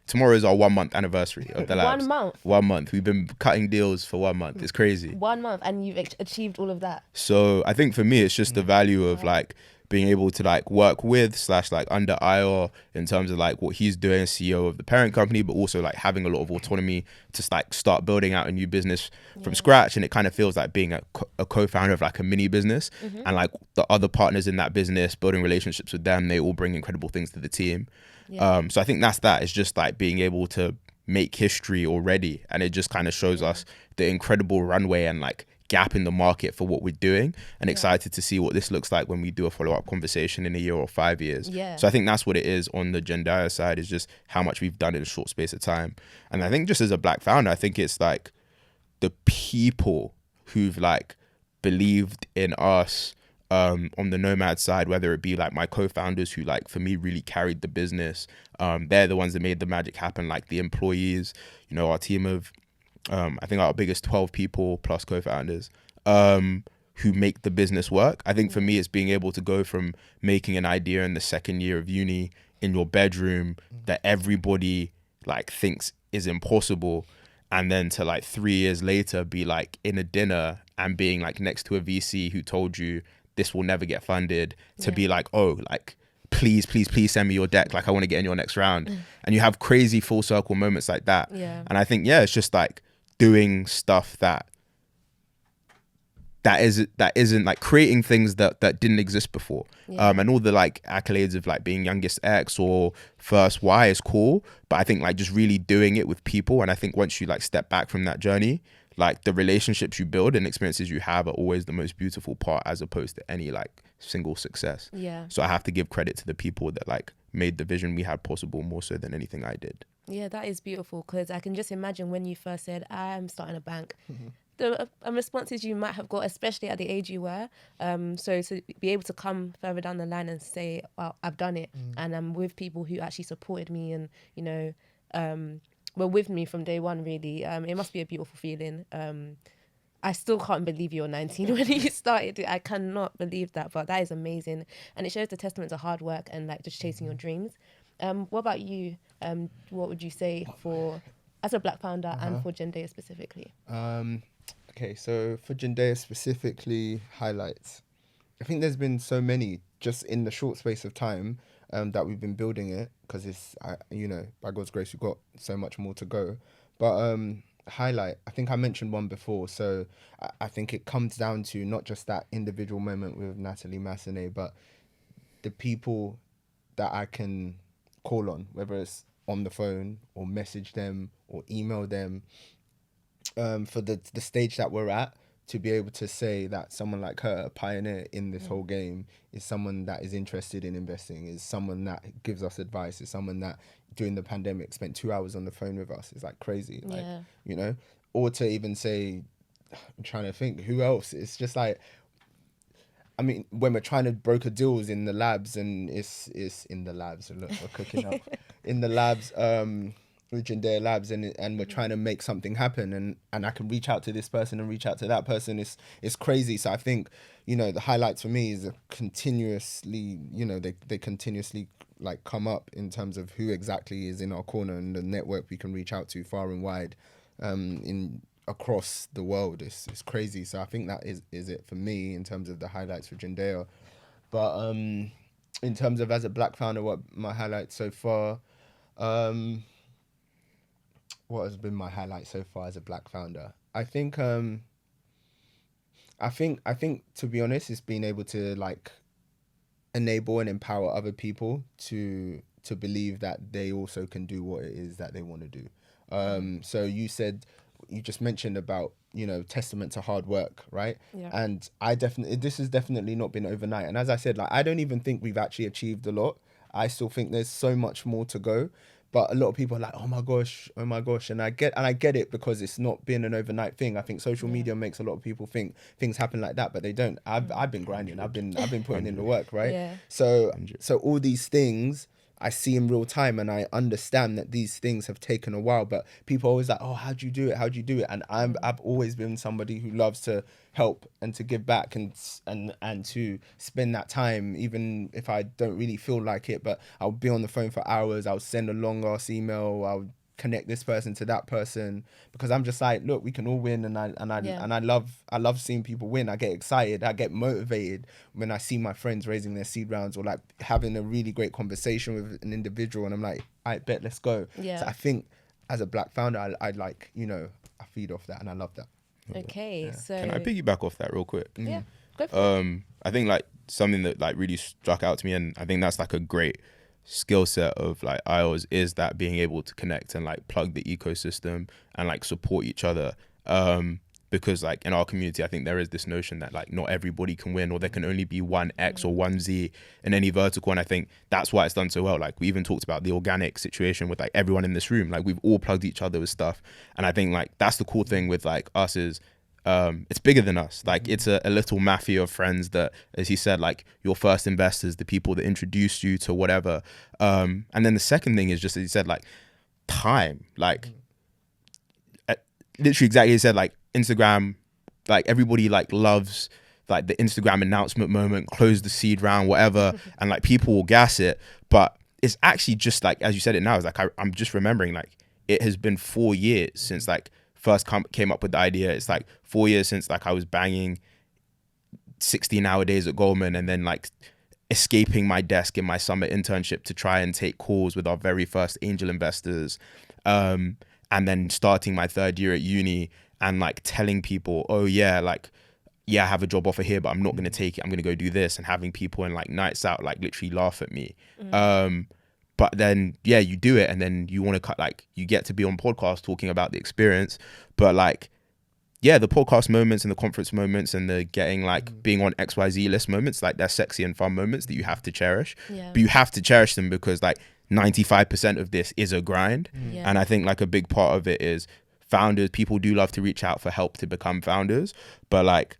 Tomorrow is our 1 month anniversary of the labs. 1 month. 1 month. We've been cutting deals for 1 month. It's crazy. 1 month, and you've achieved all of that. So I think for me, it's just the value of like being able to like work with / like under Ayo in terms of like what he's doing as CEO of the parent company, but also like having a lot of autonomy to like start building out a new business from scratch. And it kind of feels like being a co-founder of like a mini business, and like the other partners in that business, building relationships with them, they all bring incredible things to the team. So I think that it's just like being able to make history already, and it just kind of shows us the incredible runway and like gap in the market for what we're doing, and excited to see what this looks like when we do a follow-up conversation in a year or 5 years. So I think that's what it is on the Jendaya side, is just how much we've done in a short space of time. And I think just as a Black founder, I think it's like the people who've like believed in us on the Nomad side, whether it be like my co-founders who like for me really carried the business. They're the ones that made the magic happen, like the employees, our team of I think our biggest 12 people plus co-founders who make the business work. I think for me, it's being able to go from making an idea in the second year of uni in your bedroom that everybody like thinks is impossible, and then to like 3 years later be like in a dinner and being like next to a VC who told you this will never get funded, to be like, oh, like please send me your deck, like I want to get in your next round. And you have crazy full circle moments like that. And I think it's just like doing stuff that isn't like creating things that didn't exist before. And all the like accolades of like being youngest X or first Y is cool, but I think like just really doing it with people. And I think once you like step back from that journey, like the relationships you build and experiences you have are always the most beautiful part, as opposed to any like single success. So I have to give credit to the people that like made the vision we had possible more so than anything I did. Yeah, that is beautiful, because I can just imagine when you first said, I'm starting a bank, the responses you might have got, especially at the age you were. So to be able to come further down the line and say, well, I've done it, and I'm with people who actually supported me and, were with me from day one, really. It must be a beautiful feeling. I still can't believe you're 19 when you started it. I cannot believe that, but that is amazing. And it shows the testament to hard work and like just chasing your dreams. What about you? What would you say for, as a Black founder and for Jendaya specifically? Okay, so for Jendaya specifically, highlights. I think there's been so many just in the short space of time. that we've been building it, because it's, by God's grace, we've got so much more to go. But highlight, I think I mentioned one before. So I think it comes down to not just that individual moment with Natalie Massenet, but the people that I can call on, whether it's on the phone or message them or email them, for the stage that we're at, to be able to say that someone like her, a pioneer in this whole game, is someone that is interested in investing, is someone that gives us advice, is someone that during the pandemic spent 2 hours on the phone with us. It's like crazy, like, or to even say, I'm trying to think who else. It's just like, I mean, when we're trying to broker deals in the labs, and it's in the labs, look, we're cooking up in the labs, with Jendaya Labs, and we're trying to make something happen, and I can reach out to this person and reach out to that person. It's crazy. So I think, the highlights for me is continuously, they continuously like come up in terms of who exactly is in our corner and the network we can reach out to far and wide, in across the world. It's crazy. So I think that is it for me in terms of the highlights for Jendaya. But in terms of as a black founder, what my highlights so far, what has been my highlight so far as a black founder? I think to be honest, it's being able to like enable and empower other people to believe that they also can do what it is that they want to do. So you just mentioned about, testament to hard work, right? Yeah. And this has definitely not been overnight. And as I said, like, I don't even think we've actually achieved a lot. I still think there's so much more to go. But a lot of people are like, oh my gosh. And I get it, because it's not been an overnight thing. I think social media makes a lot of people think things happen like that, but they don't. I've been grinding. I've been putting in the work, right? Yeah. So all these things I see in real time, and I understand that these things have taken a while, but people are always like, oh, how'd you do it? And I've always been somebody who loves to help and to give back and to spend that time, even if I don't really feel like it, but I'll be on the phone for hours. I'll send a long ass email. I'll connect this person to that person, because I'm just like, look, we can all win, and I love seeing people win. I get excited, I get motivated when I see my friends raising their seed rounds, or like having a really great conversation with an individual, and I'm like, I bet, let's go. So I think as a black founder, I like, I feed off that, and I love that. Okay, so Can I piggyback off that real quick? Yeah, go for it. I think like something that like really struck out to me, and I think that's like a great skill set of like IOs, is that being able to connect and like plug the ecosystem and like support each other, because like in our community, I think there is this notion that like not everybody can win, or there can only be one X or one Z in any vertical, and I think that's why it's done so well. Like we even talked about the organic situation with like everyone in this room, like we've all plugged each other with stuff, and I think like that's the cool thing with like us is it's bigger than us. Like it's a little mafia of friends that, as he said, like your first investors, the people that introduced you to whatever. And then the second thing is just, as he said, like time, like literally exactly, he said, like Instagram, like everybody like loves like the Instagram announcement moment, close the seed round, whatever. And like people will gas it, but it's actually just like, as you said it now, it's like, I'm just remembering like it has been 4 years since like first came up with the idea. It's like 4 years since like I was banging 16-hour days at Goldman, and then like escaping my desk in my summer internship to try and take calls with our very first angel investors, and then starting my third year at uni and like telling people, oh yeah, like I have a job offer here, but I'm not going to take it, I'm going to go do this, and having people in like nights out like literally laugh at me. But then, you do it, and then you want to cut, like, you get to be on podcast talking about the experience. But like, the podcast moments and the conference moments and the getting like being on XYZ list moments, like they're sexy and fun moments that you have to cherish. But you have to cherish them because like 95% of this is a grind. And I think like a big part of it is founders, people do love to reach out for help to become founders. But like,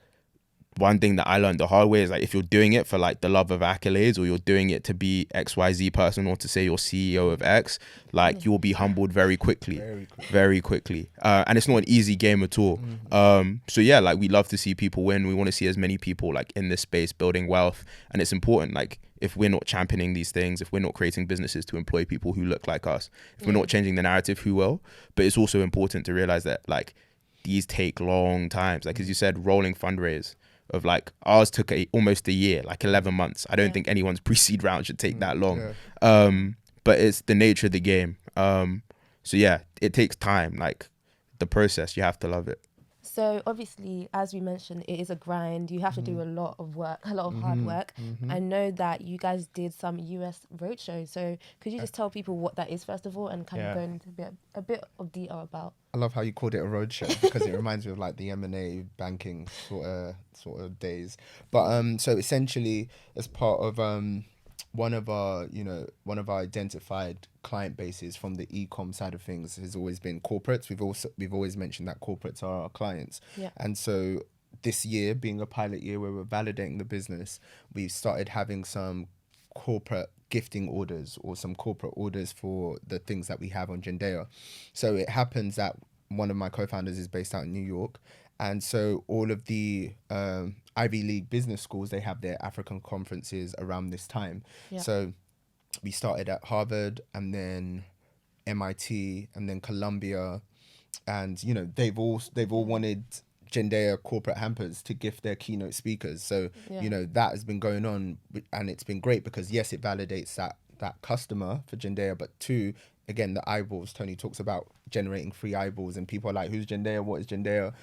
one thing that I learned the hard way is like, if you're doing it for like the love of accolades, or you're doing it to be XYZ person, or to say you're CEO of X, like you'll be humbled very quickly. And it's not an easy game at all. So like we love to see people win. We want to see as many people like in this space building wealth. And it's important, like if we're not championing these things, if we're not creating businesses to employ people who look like us, if we're not changing the narrative, who will? But it's also important to realize that like these take long times. Like as you said, rolling fundraise. of like ours took almost a year, like 11 months. I don't Yeah. think anyone's pre-seed round should take that long. Yeah. But it's the nature of the game. So yeah, it takes time. Like the process, you have to love it. So obviously, as we mentioned, it is a grind. You have to do a lot of work, a lot of hard work. I know that you guys did some US roadshows. So could you just tell people what that is first of all, and kind of go into a bit of detail about? I love how you called it a roadshow because it reminds me of like the M&A banking sort of days. But so essentially, as part of one of our identified client bases from the e-com side of things has always been corporates. We've always mentioned that corporates are our clients, and so this year being a pilot year where we're validating the business, we've started having some corporate gifting orders or some corporate orders for the things that we have on Jendaya. So it happens that one of my co-founders is based out in New York, and so all of the Ivy League business schools, they have their African conferences around this time. So we started at Harvard and then MIT and then Columbia, and they've all wanted Jendaya corporate hampers to gift their keynote speakers. So that has been going on, and it's been great because yes, it validates that customer for Jendaya, but two, again, the eyeballs. Toni talks about generating free eyeballs, and people are like, who's Jendaya? What is Jendaya?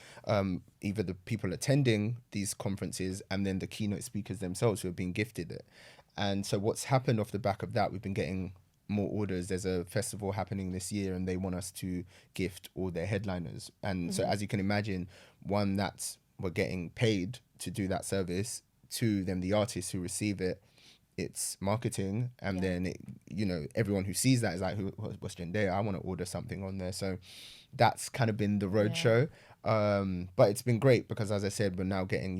Either the people attending these conferences and then the keynote speakers themselves who have been gifted it. And so what's happened off the back of that, we've been getting more orders. There's a festival happening this year and they want us to gift all their headliners. And so as you can imagine, one, that's we're getting paid to do that service. Two, then the artists who receive it, it's marketing, and then it, everyone who sees that is like, what's Jendaya? I want to order something on there. So that's kind of been the roadshow. But it's been great because, as I said, we're now getting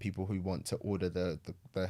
people who want to order the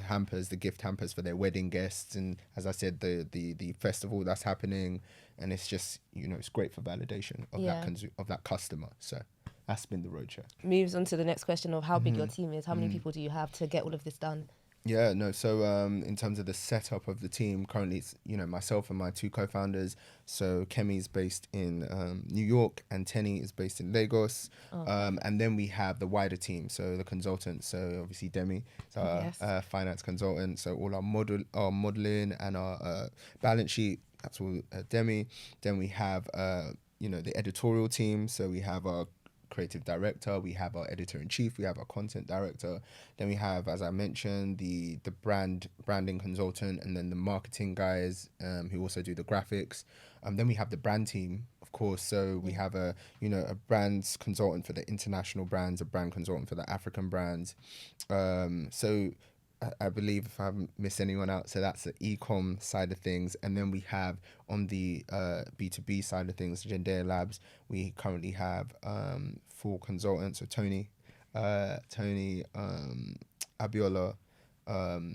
hampers, the gift hampers for their wedding guests, and as I said, the festival that's happening, and it's just it's great for validation of that customer. So that's been the roadshow. Moves on to the next question of how big your team is. How many people do you have to get all of this done? Yeah, no. So in terms of the setup of the team, currently it's myself and my two co-founders. So Kemi's based in New York and Toni is based in Lagos. And then we have the wider team, so the consultants. So obviously Demi, our finance consultant. So all our modeling and our balance sheet, that's all Demi. Then we have the editorial team. So we have our creative director, we have our editor-in-chief, we have our content director, then we have, as I mentioned, the branding consultant, and then the marketing guys who also do the graphics. Then we have the brand team, of course. So we have a brands consultant for the international brands, a brand consultant for the African brands. So I believe, if I haven't missed anyone out, so that's the e-com side of things. And then we have on the B2B side of things, Jendaya Labs, we currently have 4 consultants. So Toni, Abiola,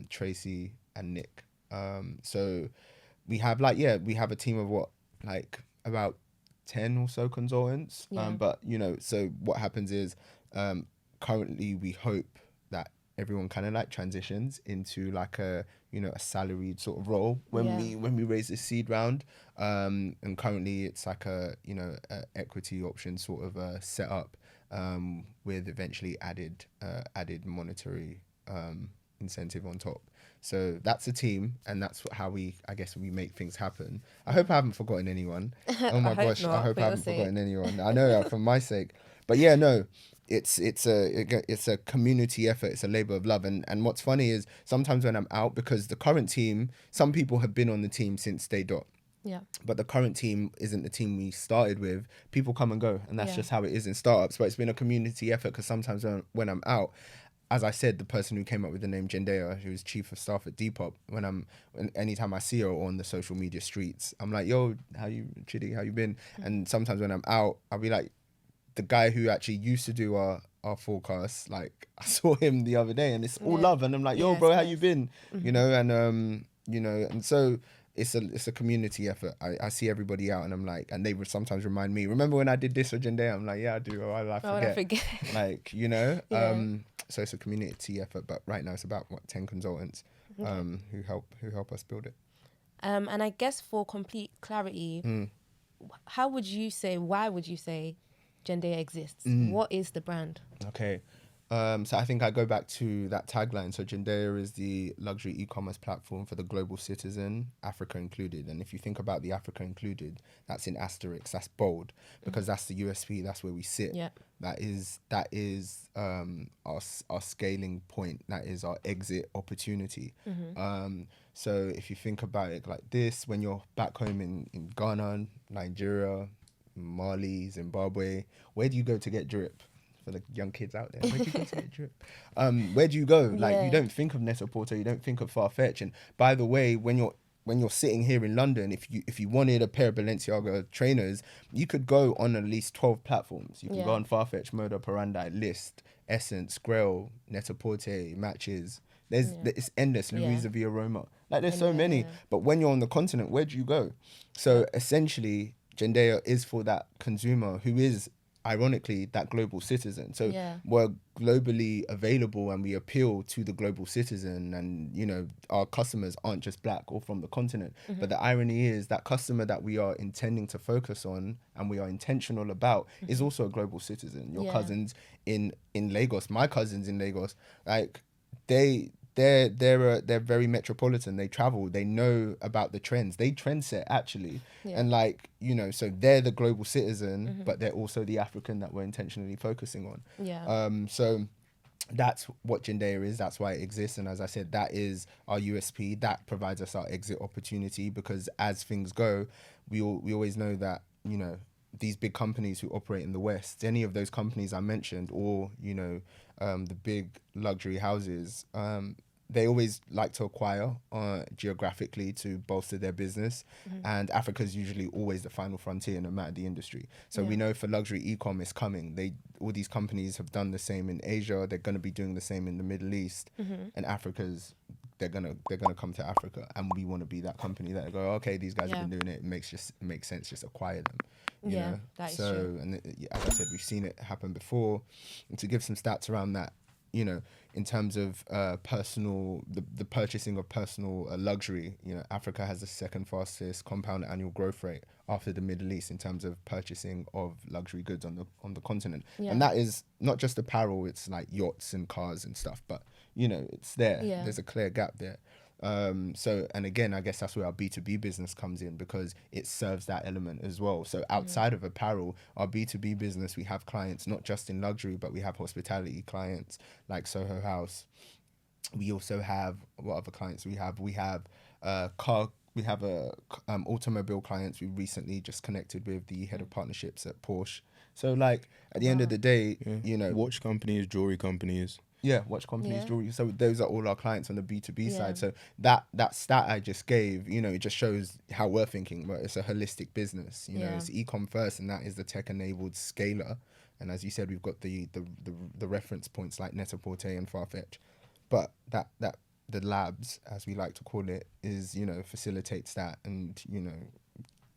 Tracy, and Nick. So we have we have a team of about 10 or so consultants. But so what happens is currently we hope that everyone kind of transitions into a salaried sort of role when we raise this seed round, and currently it's a equity option sort of set up with eventually added monetary incentive on top. So that's a team, and that's how we make things happen. I hope I haven't forgotten anyone. Oh my gosh, I hope I haven't forgotten anyone. I know, for my sake. But yeah, no, it's a community effort. It's a labor of love. And what's funny is sometimes when I'm out, because the current team, some people have been on the team since day dot. Yeah. But the current team isn't the team we started with. People come and go, and that's just how it is in startups. But it's been a community effort because sometimes when I'm out, as I said, the person who came up with the name Jendaya, who's chief of staff at Depop, anytime I see her on the social media streets, I'm like, yo, how you been? And sometimes when I'm out, I'll be like, the guy who actually used to do our forecasts, I saw him the other day, and it's all love, and I'm like, yo, bro, how you been? And so it's a community effort. I see everybody out, and I'm like, and they would sometimes remind me, remember when I did this for Jendaya? I'm like, yeah, I do. I forget. So it's a community effort, but right now it's about 10 consultants who help us build it. And I guess for complete clarity, why would you say Jendaya exists? What is the brand? Okay. So I think I go back to that tagline. So Jendaya is the luxury e-commerce platform for the global citizen, Africa included. And if you think about the Africa included, that's in asterisk, that's bold, because that's the USP. That's where we sit. Yeah. That is our scaling point. That is our exit opportunity. So if you think about it like this, when you're back home in Ghana, Nigeria, Mali, Zimbabwe, where do you go to get drip? For the young kids out there, where do you go to get drip? Where do you go? Like, you don't think of Net-a-Porter, you don't think of Farfetch. And by the way, when you're sitting here in London, if you wanted a pair of Balenciaga trainers, you could go on at least 12 platforms. You can go on Farfetch, Moda, Parandi, List, Essence, Grail, Net-a-Porter, Matches. It's endless. Louisa Via Roma. Like, there's so many. But when you're on the continent, where do you go? So essentially, Jendaya is for that consumer who is, ironically, that global citizen. So we're globally available and we appeal to the global citizen, and you know, our customers aren't just black or from the continent. But the irony is that customer that we are intending to focus on and we are intentional about is also a global citizen. Your cousins in Lagos, my cousins in Lagos, like they're very metropolitan. They travel, they know about the trends, they trend set actually. And like, you know, so they're the global citizen, but they're also the African that we're intentionally focusing on. So that's what Jendaya is. That's why it exists. And as I said, that is our USP. That provides us our exit opportunity, because as things go, we always know that, you know, these big companies who operate in the West, any of those companies I mentioned, or, you know, the big luxury houses, they always like to acquire geographically to bolster their business. And Africa is usually always the final frontier, no matter the industry. So we know for luxury e-com is coming. All these companies have done the same in Asia. They're going to be doing the same in the Middle East. And they're gonna come to Africa, and we want to be that company that go, okay, these guys have been doing it. It makes sense, just acquire them. You know? That is so true. And as I said, we've seen it happen before. And to give some stats around that, you know, in terms of the purchasing of personal luxury, you know, Africa has the second fastest compound annual growth rate after the Middle East in terms of purchasing of luxury goods on the continent. And that is not just apparel, it's like yachts and cars and stuff, but you know, it's there. There's a clear gap there. So, and again, I guess that's where our B2B business comes in, because it serves that element as well. So outside of apparel, our B2B business, we have clients not just in luxury, but we have hospitality clients like Soho House. We also have, what other clients we have? We have automobile clients. We recently just connected with the head of partnerships at Porsche. So like at the end of the day, you know, watch companies, jewelry companies. Yeah, watch companies, jewelry. So those are all our clients on the B2B side. So that stat I just gave, you know, it just shows how we're thinking. But it's a holistic business. You know, it's e-com first, and that is the tech-enabled scaler. And as you said, we've got the reference points like Net-a-Porter and Farfetch. But that the labs, as we like to call it, is, you know, facilitates that, and you know,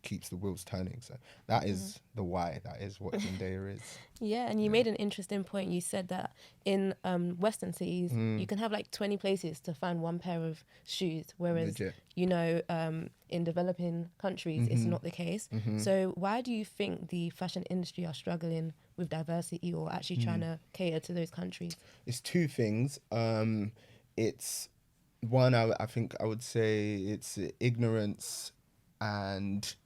keeps the wheels turning. So that is the why. That is what Jendaya is. And you made an interesting point. You said that in Western cities, you can have like 20 places to find one pair of shoes, whereas you know, in developing countries, it's not the case. So why do you think the fashion industry are struggling with diversity, or actually trying to cater to those countries? It's two things. It's one, I think I would say it's ignorance, and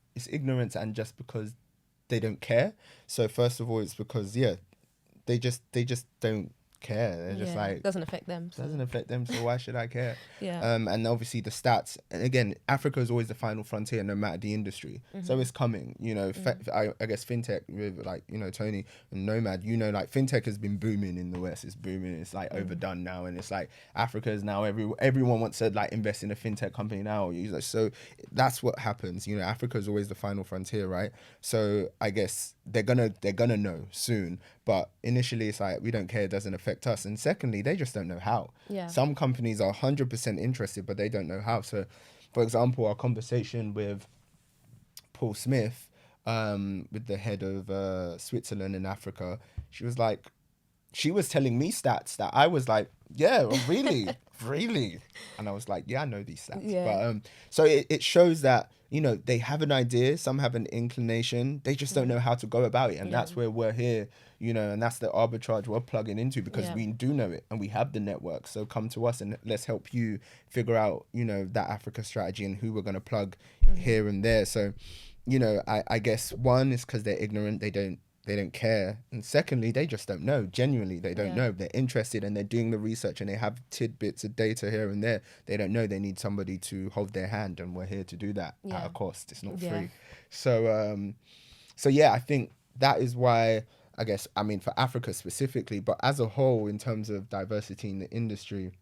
just because they don't care. So first of all, it's because they just don't care. They're just like, doesn't affect them. So why should I care? Yeah. And obviously the stats. And again, Africa is always the final frontier, no matter the industry. So it's coming. You know, I guess fintech with like, you know, Toni and Nomad. You know, like fintech has been booming in the West. It's booming. It's like overdone now, and it's like Africa is now everyone wants to like invest in a fintech company now. So that's what happens. You know, Africa is always the final frontier, right? So I guess they're gonna know soon. But initially, it's like, we don't care, it doesn't affect us. And secondly, they just don't know how. Some companies are 100% interested, but they don't know how. So, for example, our conversation with Paul Smith, with the head of Switzerland in Africa, she was like, she was telling me stats that I was like, yeah, really, really. And I was like, yeah, I know these stats. Yeah. But so it shows that, you know, they have an idea, some have an inclination, they just don't know how to go about it. And that's where we're here, you know, and that's the arbitrage we're plugging into, because we do know it and we have the network. So come to us and let's help you figure out, you know, that Africa strategy and who we're going to plug here and there. So, you know, I guess one is because they're ignorant, they don't care, and secondly, they just don't know. Genuinely, they don't know. They're interested and they're doing the research and they have tidbits of data here and there. They don't know. They need somebody to hold their hand, and we're here to do that at a cost. It's not free. So yeah, I think that is why, I guess, I mean, for Africa specifically, but as a whole, in terms of diversity in the industry,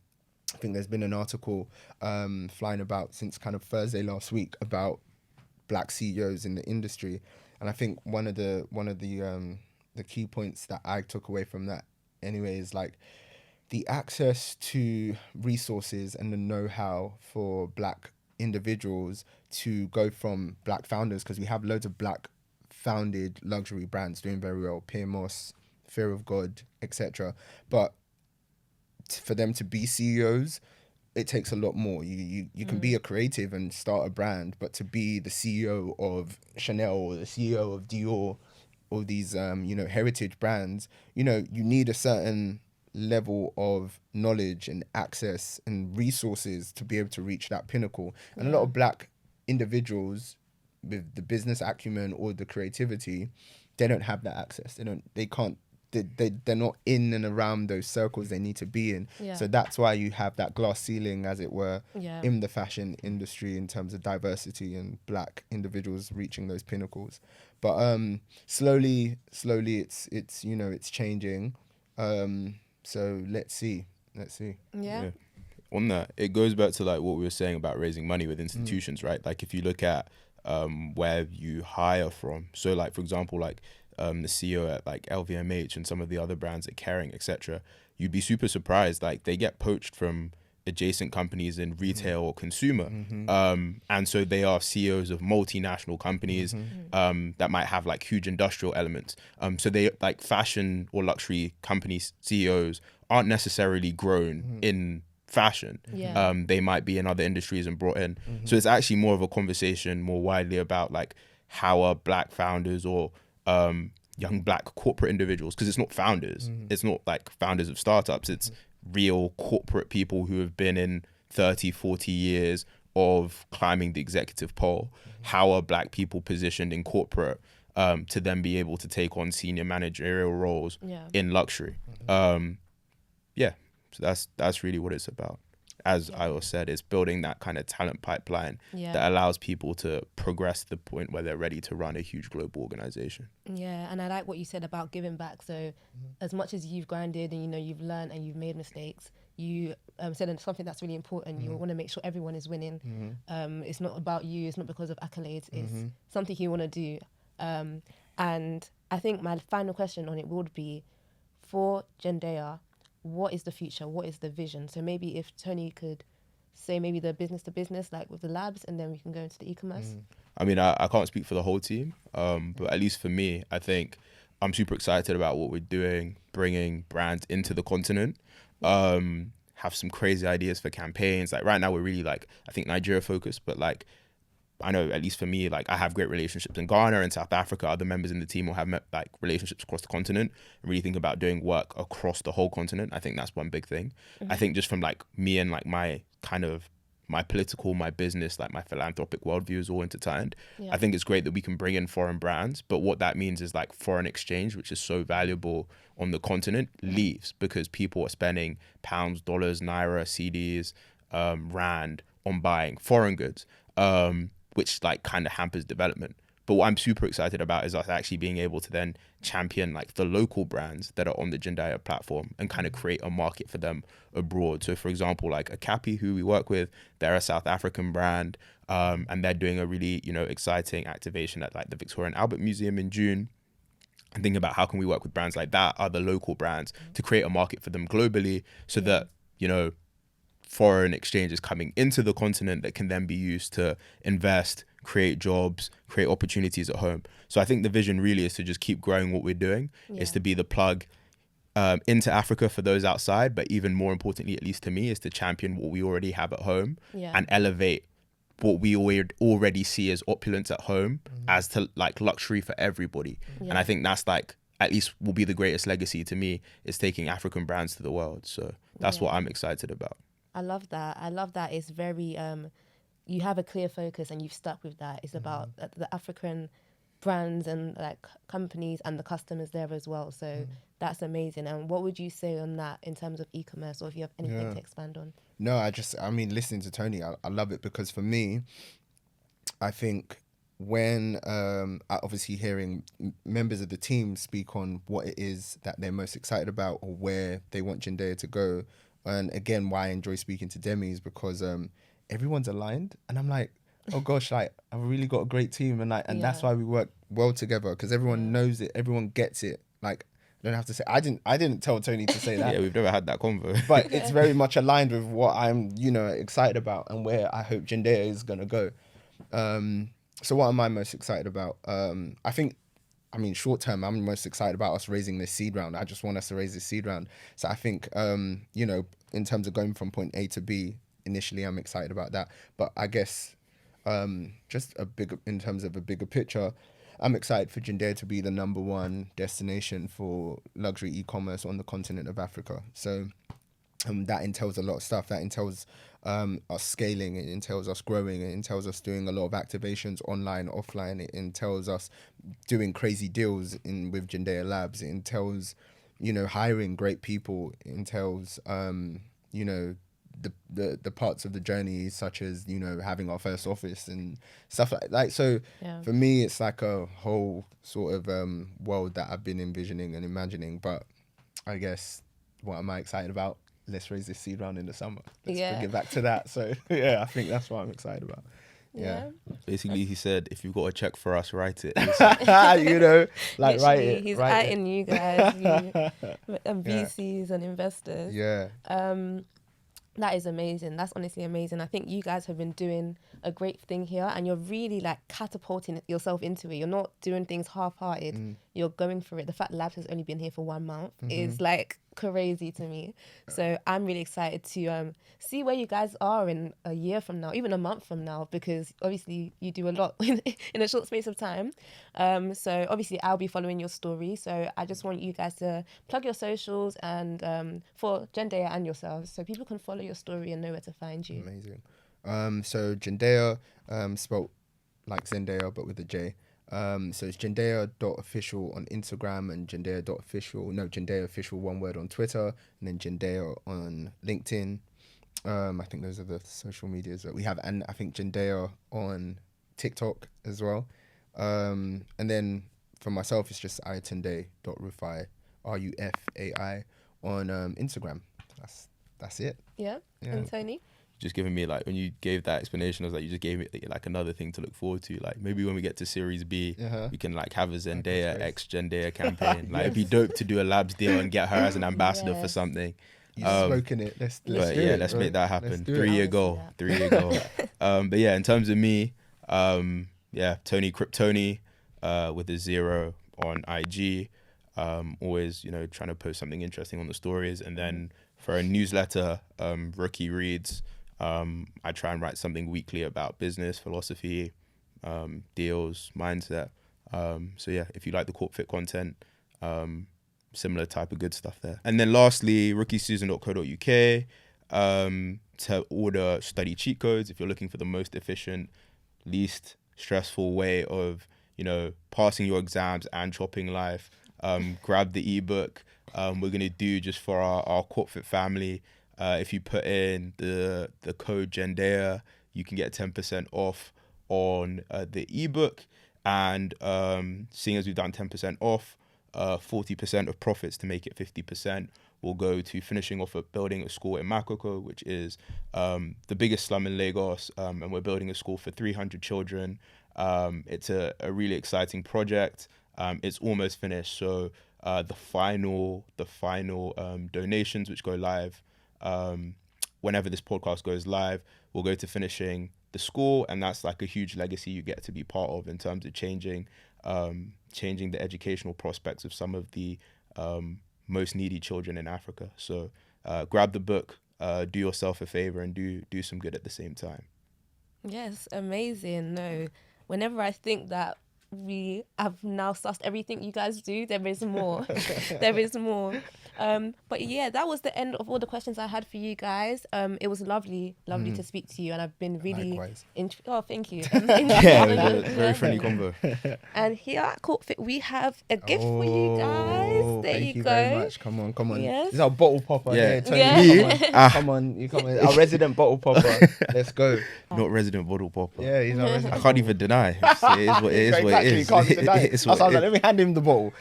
I think there's been an article flying about since kind of Thursday last week about Black CEOs in the industry. And I think one of the key points that I took away from that anyway is like the access to resources and the know-how for Black individuals to go from Black founders, because we have loads of Black founded luxury brands doing very well, Pierre Moss, Fear of God, etc. But for them to be CEOs, it takes a lot more. You can be a creative and start a brand, but to be the CEO of Chanel or the CEO of Dior or these you know, heritage brands, you know, you need a certain level of knowledge and access and resources to be able to reach that pinnacle. And a lot of Black individuals with the business acumen or the creativity, they don't have that access. They're not in and around those circles they need to be in. So that's why you have that glass ceiling, as it were, in the fashion industry in terms of diversity and Black individuals reaching those pinnacles. But slowly it's you know, it's changing. So let's see. Yeah. On that, it goes back to like what we were saying about raising money with institutions, right? Like if you look at where you hire from, so like for example, like the CEO at like LVMH and some of the other brands at Kering, etc., you'd be super surprised. Like they get poached from adjacent companies in retail or consumer. And so they are CEOs of multinational companies that might have like huge industrial elements. So they like fashion or luxury company CEOs aren't necessarily grown in fashion. They might be in other industries and brought in. So it's actually more of a conversation more widely about like how are Black founders or young Black corporate individuals, because it's not founders, it's not like founders of startups, it's real corporate people who have been in 30-40 years of climbing the executive pole. How are Black people positioned in corporate to then be able to take on senior managerial roles in luxury? So that's really what it's about. As I said, it's building that kind of talent pipeline that allows people to progress to the point where they're ready to run a huge global organization. Yeah, and I like what you said about giving back. So as much as you've grinded and, you know, you've learned and you've made mistakes, you said something that's really important. You want to make sure everyone is winning. It's not about you. It's not because of accolades. It's something you want to do. And I think my final question on it would be, for Jendaya, what is the future? What is the vision? So maybe if Toni could say maybe the business to business, like with the labs, and then we can go into the e-commerce. I mean, I can't speak for the whole team, but at least for me, I think I'm super excited about what we're doing, bringing brands into the continent, have some crazy ideas for campaigns. Like right now, we're really like, I think Nigeria focused, but like, I know at least for me, like I have great relationships in Ghana and South Africa. Other members in the team will have like relationships across the continent and really think about doing work across the whole continent. I think that's one big thing. I think just from like me and like my kind of my political, my business, like my philanthropic worldview is all intertwined. I think it's great that we can bring in foreign brands, but what that means is like foreign exchange, which is so valuable on the continent, leaves because people are spending pounds, dollars, naira, CDs, rand on buying foreign goods. Which like kind of hampers development. But what I'm super excited about is us actually being able to then champion like the local brands that are on the Jendaya platform and kind of create a market for them abroad. So for example, like Akapi, who we work with, they're a South African brand, and they're doing a really, you know, exciting activation at like the Victoria and Albert Museum in June. And thinking about how can we work with brands like that, other local brands, to create a market for them globally so that, you know, foreign exchange is coming into the continent that can then be used to invest, create jobs, create opportunities at home. So I think the vision really is to just keep growing what we're doing, is to be the plug into Africa for those outside, but even more importantly, at least to me, is to champion what we already have at home and elevate what we already see as opulence at home as to like luxury for everybody. And I think that's like, at least will be the greatest legacy to me, is taking African brands to the world. So that's what I'm excited about. I love that. I love that. It's very, you have a clear focus and you've stuck with that. It's about the African brands and like companies and the customers there as well. So that's amazing. And what would you say on that in terms of e-commerce, or if you have anything to expand on? No, I mean, listening to Toni, I love it, because for me, I think when obviously hearing members of the team speak on what it is that they're most excited about or where they want Jendaya to go, and again, why I enjoy speaking to Demi is because everyone's aligned, and I'm like, oh gosh, like I've really got a great team, and that's why we work well together, because everyone knows it, everyone gets it. Like, I don't have to say, I didn't tell Toni to say that. Yeah, we've never had that convo. But it's very much aligned with what I'm, excited about and where I hope Jendaya is gonna go. So what am I most excited about? I mean, short term, I'm most excited about us raising this seed round. I just want us to raise this seed round. So I think, in terms of going from point A to B, initially, I'm excited about that. But I guess, in terms of a bigger picture, I'm excited for Jendaya to be the #1 destination for luxury e-commerce on the continent of Africa. So that entails a lot of stuff. That entails us scaling. It entails us growing. It entails us doing a lot of activations online, offline. It entails us doing crazy deals with Jendaya Labs. It entails, hiring great people. It entails, the parts of the journey, such as having our first office and stuff like that. So for me, it's like a whole sort of world that I've been envisioning and imagining. But I guess, what am I excited about? Let's raise this seed round in the summer. Let's get back to that. So I think that's what I'm excited about. Basically, he said, if you've got a check for us, write it. Write it. He's write eyeing you guys, and VCs and investors. That is amazing. That's honestly amazing. I think you guys have been doing a great thing here, and you're really like catapulting yourself into it. You're not doing things half-hearted. You're going for it. The fact Labs has only been here for 1 month is like crazy to me. So I'm really excited to see where you guys are in a year from now, even a month from now, because obviously you do a lot in a short space of time. So obviously I'll be following your story. So I just want you guys to plug your socials and for Jendaya and yourselves, so people can follow your story and know where to find you. Amazing. So Jendaya, spelt like Zendaya but with a J. So it's Jendaya.official on Instagram and Jendaya official, one word, on Twitter, and then Jendaya on LinkedIn. I think those are the social medias that we have, and I think Jendaya on TikTok as well. And then for myself, it's just Ayotunde.Rufai, RUFAI, on Instagram. That's it. Yeah. And Toni? Just giving me, like, when you gave that explanation, I was like, you just gave me like another thing to look forward to. Like, maybe when we get to Series B, we can like have a Zendaya X Jendaya campaign. Like, it'd be dope to do a Labs deal and get her as an ambassador for something. You've spoken it. Let's do it. Let's make that happen. 3-year goal. Yeah. 3-year goal. But yeah, in terms of me, Toni Toni with a 0 on IG. Always, trying to post something interesting on the stories. And then for a newsletter, Rookie Reads, I try and write something weekly about business, philosophy, deals, mindset. So yeah, if you like the CorpFit content, similar type of good stuff there. And then lastly, rookieseason.co.uk, to order study cheat codes if you're looking for the most efficient, least stressful way of, passing your exams and chopping life. Grab the ebook. We're going to do just for our CorpFit family. If you put in the code Jendaya, you can get 10% off on the ebook. And seeing as we've done 10% off, 40% of profits, to make it 50%, will go to finishing off building a school in Makoko, which is the biggest slum in Lagos. And we're building a school for 300 children. It's a really exciting project. It's almost finished. So the final donations, which go live whenever this podcast goes live, will go to finishing the school, and that's like a huge legacy you get to be part of in terms of changing the educational prospects of some of the most needy children in Africa. So grab the book, do yourself a favor, and do some good at the same time. Yes, amazing. No, whenever I think that we have now sussed everything you guys do, there is more. There is more. But yeah, that was the end of all the questions I had for you guys. It was lovely to speak to you, and I've been really Likewise. thank you. Yeah, it was a very friendly convo. And here at CorpFit, we have a gift for you guys. There Thank you go. very much. Come on. Yes. This is our bottle popper. Yeah. Yeah, Tony, Yeah. Come on. You come on. Our resident bottle popper. Let's go. Not resident bottle popper. Yeah, he's our resident. I can't even deny. It is what it is. What it Exactly, is. you can't deny it. It's I was what like, it let me hand him the bottle.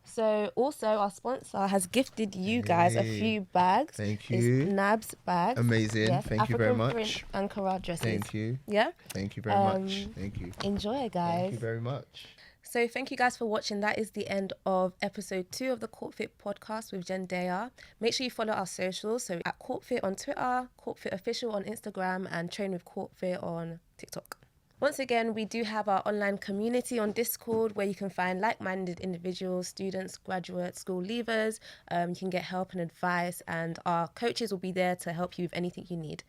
So also our sponsor has gifted you guys a Hey. few bags. Thank It's you. Nabs bags. Amazing. Yes, Thank you very African much. print Ankara dresses. Thank you. Yeah. Thank you very much. Thank you. Enjoy, guys. Thank you very much. So thank you guys for watching. That is the end of episode 2 of the CorpFit podcast with Jendaya. Make sure you follow our socials. So at CorpFit on Twitter, CorpFit Official on Instagram, and Train with CorpFit on TikTok. Once again, we do have our online community on Discord where you can find like-minded individuals, students, graduates, school leavers. You can get help and advice, and our coaches will be there to help you with anything you need.